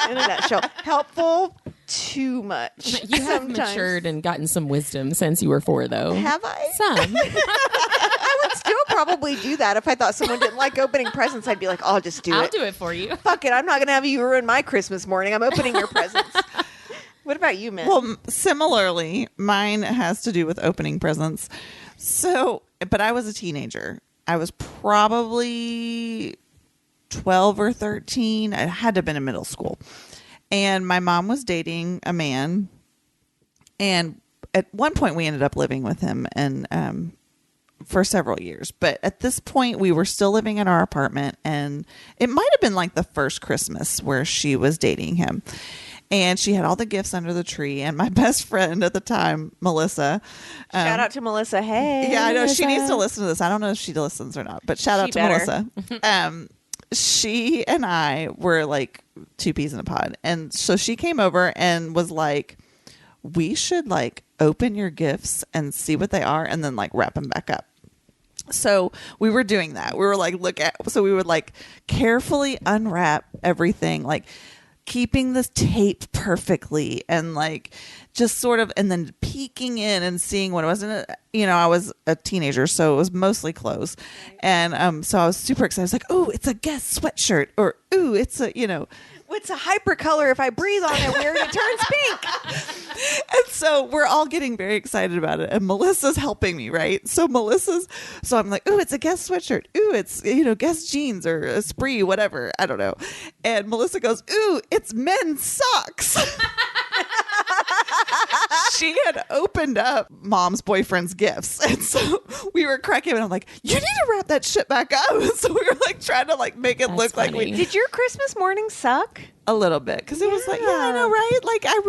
in a nutshell. Helpful too much. you have sometimes. matured and gotten some wisdom since you were 4, though. Have I? Some. I would still probably do that if I thought someone didn't like opening presents. I'd be like, I'll just do I'll it. do it for you. Fuck it. I'm not going to have you ruin my Christmas morning. I'm opening your presents. What about you, Mint? well, similarly, mine has to do with opening presents. So, but I was a teenager. I was probably 12 or 13. I had to have been in middle school. And my mom was dating a man. And at one point we ended up living with him and for several years. But at this point we were still living in our apartment, and it might have been like the first Christmas where she was dating him. And she had all the gifts under the tree. And my best friend at the time, Melissa. Shout out to Melissa. Hey. Yeah, I know. She Melissa. needs to listen to this. I don't know if she listens or not, but shout out She to better. Melissa. She and I were like two peas in a pod. And so she came over and was like, we should like open your gifts and see what they are and then like wrap them back up. So we were doing that. We were like, so we would like carefully unwrap everything, like keeping the tape perfectly and like just sort of, and then peeking in and seeing what it was. And, I was a teenager, so it was mostly clothes. Right. And so I was super excited. I was like, oh, it's a Guess sweatshirt, or, ooh, it's a, What's a hypercolor? If I breathe on it weird, it turns pink. And so we're all getting very excited about it. And Melissa's helping me, right? So I'm like, ooh, it's a Guess sweatshirt. Ooh, it's, Guess jeans or a Spree, whatever. I don't know. And Melissa goes, ooh, it's men's socks. She had opened up mom's boyfriend's gifts. And so we were cracking and I'm like, you need to wrap that shit back up. And so we were like trying to like make it look funny. like we Did your Christmas morning suck? a little bit, because it was like, I know, right? Like I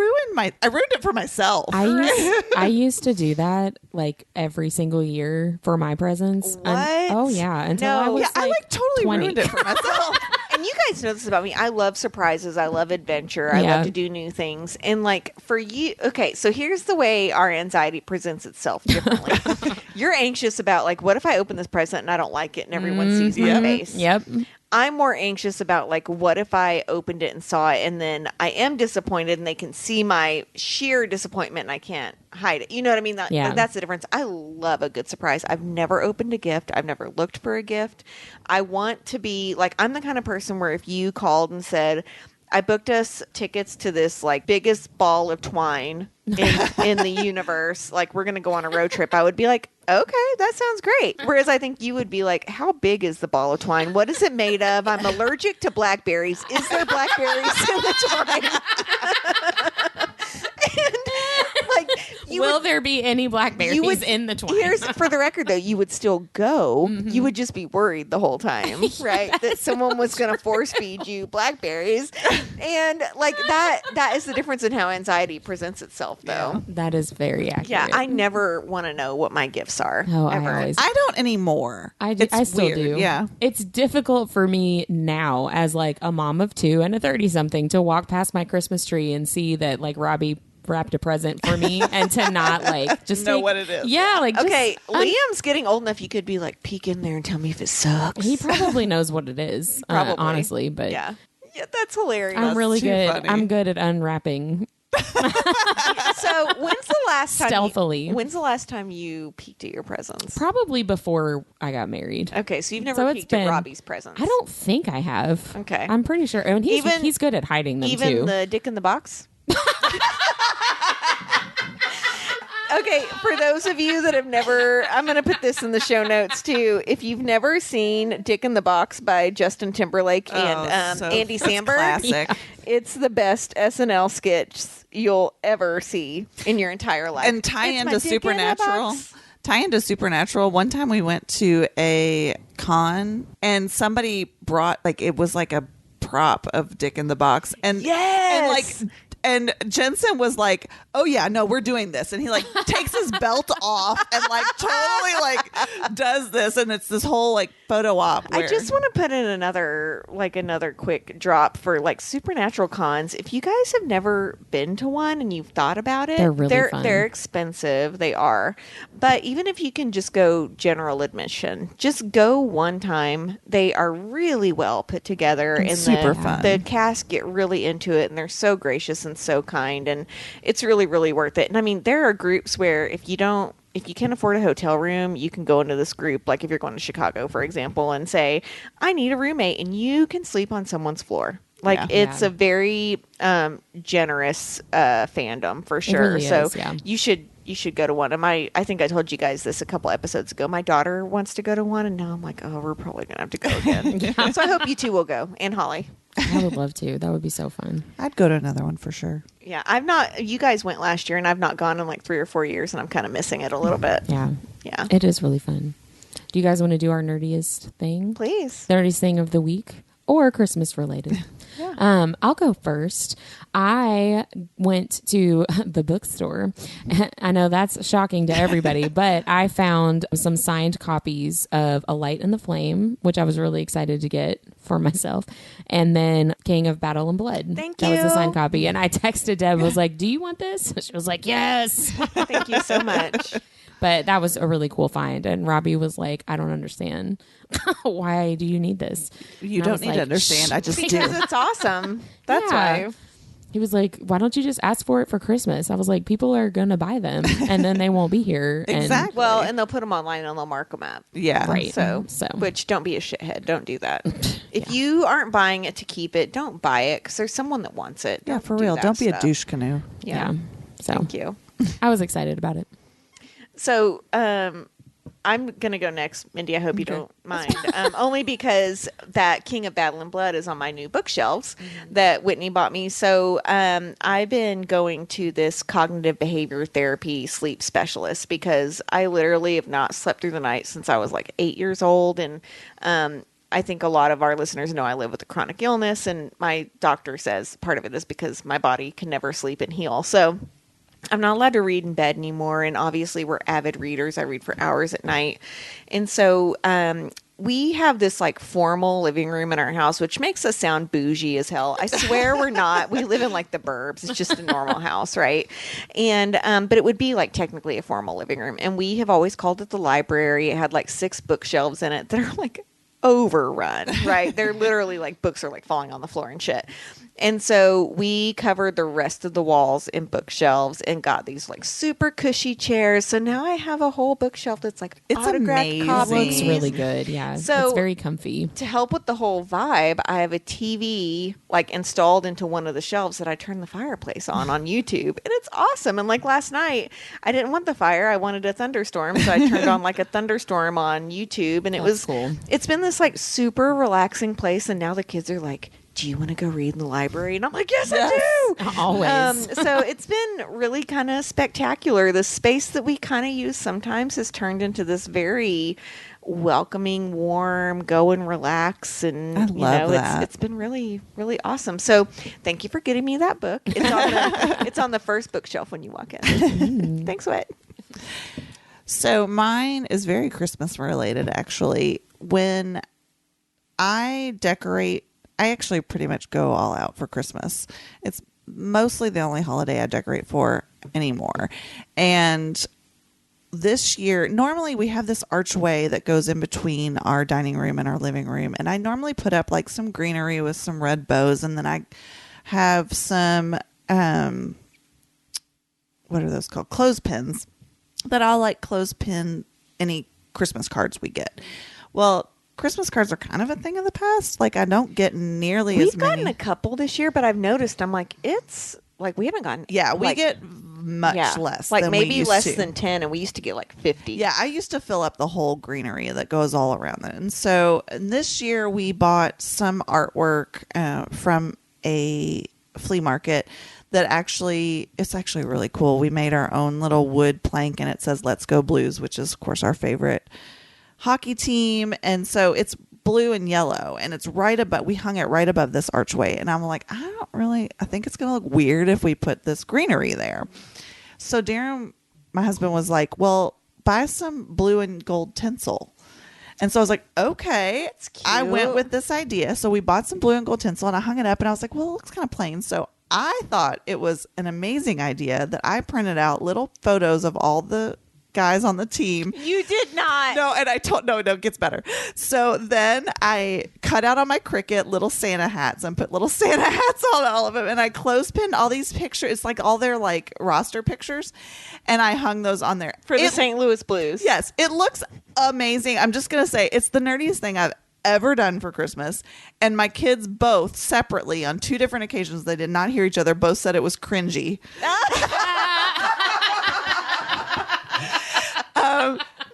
ruined it for myself. I used to do that like every single year for my presents. What? Until I was I like totally 20. ruined it for myself. And you guys know this about me. I love surprises. I love adventure. I love to do new things. And like for you, okay, so here's the way our anxiety presents itself differently. You're anxious about like, what if I open this present and I don't like it and everyone sees my face? Yep. I'm more anxious about like, what if I opened it and saw it and then I am disappointed and they can see my sheer disappointment and I can't hide it. You know what I mean? That's the difference. I love a good surprise. I've never opened a gift. I've never looked for a gift. I want to be like, I'm the kind of person where if you called and said, I booked us tickets to this like biggest ball of twine in the universe, like we're going to go on a road trip, I would be like, okay, that sounds great. Whereas I think you would be like, how big is the ball of twine? What is it made of? I'm allergic to blackberries. Is there blackberries in the twine? And like, will there be any blackberries in the twine? Here's for the record, though, you would still go. Mm-hmm. You would just be worried the whole time, right? That someone was going to force feed you blackberries, and like that is the difference in how anxiety presents itself, though. Yeah, that is very accurate. Yeah, I never want to know what my gifts are. Oh, ever. I don't anymore. I still weird. do. Yeah, it's difficult for me now as like a mom of 2 and a 30-something to walk past my Christmas tree and see that like Robbie wrapped a present for me and to not like just know what it is. Yeah, like okay, Liam's getting old enough. You could be like, peek in there and tell me if it sucks. He probably knows what it is, honestly. But yeah, that's hilarious. I'm really good. Funny. I'm good at unwrapping. So when's the last time stealthily? When's the last time you peeked at your presents? Probably before I got married. Okay, so you've never peeked at Robbie's presents. I don't think I have. Okay, I'm pretty sure. And he's good at hiding them too. Even the dick in the box. Okay, for those of you that have never, I'm going to put this in the show notes too. If you've never seen Dick in the Box by Justin Timberlake and Andy Samberg, classic. It's the best SNL sketch you'll ever see in your entire life. And tie into Supernatural. One time we went to a con and somebody brought like, it was like a prop of Dick in the Box. And and Jensen was like, oh yeah, no, we're doing this. And he like takes his belt off and like totally like does this. And it's this whole like photo op. I just want to put in another quick drop for like Supernatural cons. If you guys have never been to one and you've thought about it, they're fun. They're expensive. They are. But even if you can just go general admission, just go one time. They are really well put together and super fun. The cast get really into it and they're so gracious and so kind, and it's really, really worth it. And I mean, there are groups where if you can't afford a hotel room, you can go into this group, like if you're going to Chicago, for example, and say, I need a roommate, and you can sleep on someone's floor. Like it's a very generous fandom for sure. Really so is, yeah. You should go to one. And I think I told you guys this a couple episodes ago. My daughter wants to go to one, and now I'm like, oh, we're probably gonna have to go again. So I hope you two will go, and Holly. I would love to. That would be so fun. I'd go to another one for sure. Yeah, I've not. You guys went last year, and I've not gone in like 3 or 4 years, and I'm kind of missing it a little bit. Yeah, yeah, it is really fun. Do you guys want to do our nerdiest thing? Please. The nerdiest thing of the week or Christmas related? Yeah. I'll go first. I went to the bookstore. I know that's shocking to everybody, but I found some signed copies of A Light in the Flame, which I was really excited to get for myself. And then King of Battle and Blood. Thank you. That was a signed copy. And I texted Deb, was like, do you want this? She was like, yes. Thank you so much. But that was a really cool find. And Robbie was like, I don't understand. Why do you need this? You don't need to understand. I just do. Because it's awesome. That's why. He was like, why don't you just ask for it for Christmas? I was like, people are going to buy them and then they won't be here. Exactly. Well, and they'll put them online and they'll mark them up. Yeah. Right. So, which don't be a shithead. Don't do that. If you aren't buying it to keep it, don't buy it because there's someone that wants it. Yeah, for real. Don't be a douche canoe. Yeah. So thank you. I was excited about it. So, I'm going to go next, Mindy. I hope you don't mind. Only because that King of Battle and Blood is on my new bookshelves that Whitney bought me. So I've been going to this cognitive behavior therapy sleep specialist because I literally have not slept through the night since I was like 8 years old. And I think a lot of our listeners know I live with a chronic illness. And my doctor says part of it is because my body can never sleep and heal. So I'm not allowed to read in bed anymore. And obviously we're avid readers. I read for hours at night. And so we have this like formal living room in our house, which makes us sound bougie as hell. I swear we're not. We live in like the burbs. It's just a normal house, right? And but it would be like technically a formal living room. And we have always called it the library. It had like 6 bookshelves in it that are like overrun, right? They're literally like books are like falling on the floor and shit. And so we covered the rest of the walls in bookshelves and got these like super cushy chairs. So now I have a whole bookshelf that's like autographed amazing. copies. It looks really good. Yeah. So it's very comfy. To help with the whole vibe, I have a TV like installed into one of the shelves that I turn the fireplace on YouTube. And it's awesome. And like last night, I didn't want the fire. I wanted a thunderstorm. So I turned on like a thunderstorm on YouTube. And it was cool. It's been this like super relaxing place. And now the kids are like, do you want to go read in the library? And I'm like, yes. I do. Always. So it's been really kind of spectacular. The space that we kind of use sometimes has turned into this very welcoming, warm, go and relax. And I love that. It's been really, really awesome. So thank you for getting me that book. It's on the first bookshelf when you walk in. Thanks, Whit. So mine is very Christmas related, actually. When I decorate, I actually pretty much go all out for Christmas. It's mostly the only holiday I decorate for anymore. And this year, normally we have this archway that goes in between our dining room and our living room. And I normally put up like some greenery with some red bows. And then I have some, what are those called? Clothespins that I'll like clothespin any Christmas cards we get. Well, Christmas cards are kind of a thing of the past. Like I don't get nearly as many. We've gotten a couple this year, but I've noticed I'm like, it's like we haven't gotten. Yeah, we get much less. Like than maybe we used less to. than 10, and we used to get like 50. Yeah, I used to fill up the whole greenery that goes all around it. And so this year we bought some artwork from a flea market that it's actually really cool. We made our own little wood plank and it says Let's Go Blues, which is of course our favorite hockey team. And so it's blue and yellow and it's we hung it right above this archway. And I'm like, I think it's going to look weird if we put this greenery there. So Darren, my husband, was like, well, buy some blue and gold tinsel. And so I was like, okay. That's cute. I went with this idea. So we bought some blue and gold tinsel and I hung it up and I was like, well, it looks kind of plain. So I thought it was an amazing idea that I printed out little photos of all the guys on the team. You did not. No, and I told no, it gets better. So then I cut out on my Cricut little Santa hats and put little Santa hats on all of them, and I clothespin all these pictures. It's like all their like roster pictures, and I hung those on there for the St. Louis Blues. Yes, it looks amazing. I'm just gonna say it's the nerdiest thing I've ever done for Christmas, and my kids both separately on 2 different occasions, they did not hear each other, both said it was cringy.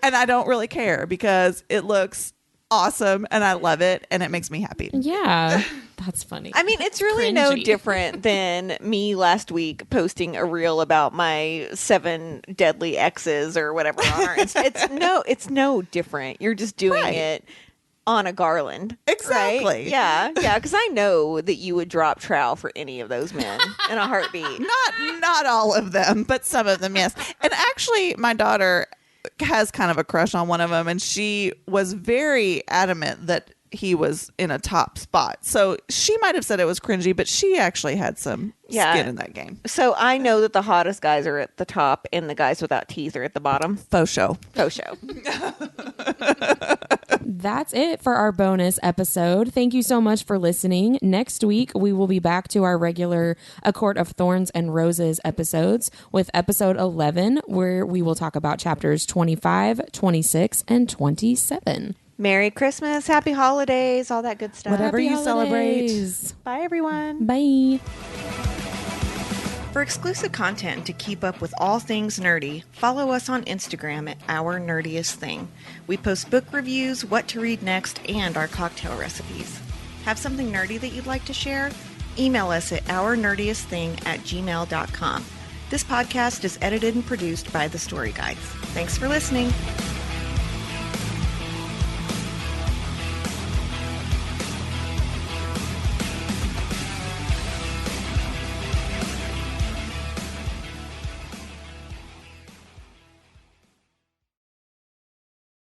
And I don't really care because it looks awesome and I love it and it makes me happy. Yeah, that's funny. I mean, it's really no different than me last week posting a reel about my 7 deadly exes or whatever on our it's no different. You're just doing it on a garland. Exactly. Right? Yeah, because I know that you would drop trowel for any of those men in a heartbeat. Not all of them, but some of them, yes. And actually, my daughter has kind of a crush on one of them, and she was very adamant that he was in a top spot. So she might have said it was cringy, but she actually had some skin in that game. So I know that the hottest guys are at the top and the guys without teeth are at the bottom. Faux show. Faux show. That's it for our bonus episode. Thank you so much for listening. Next week, we will be back to our regular A Court of Thorns and Roses episodes with episode 11, where we will talk about chapters 25, 26, and 27. Merry Christmas, happy holidays, all that good stuff. Whatever Happy you holidays. celebrate. Bye, everyone. Bye. For exclusive content and to keep up with all things nerdy, follow us on Instagram at Our Nerdiest Thing. We post book reviews, what to read next, and our cocktail recipes. Have something nerdy that you'd like to share? Email us at ournerdiestthing@gmail.com. This podcast is edited and produced by The Story Guides. Thanks for listening.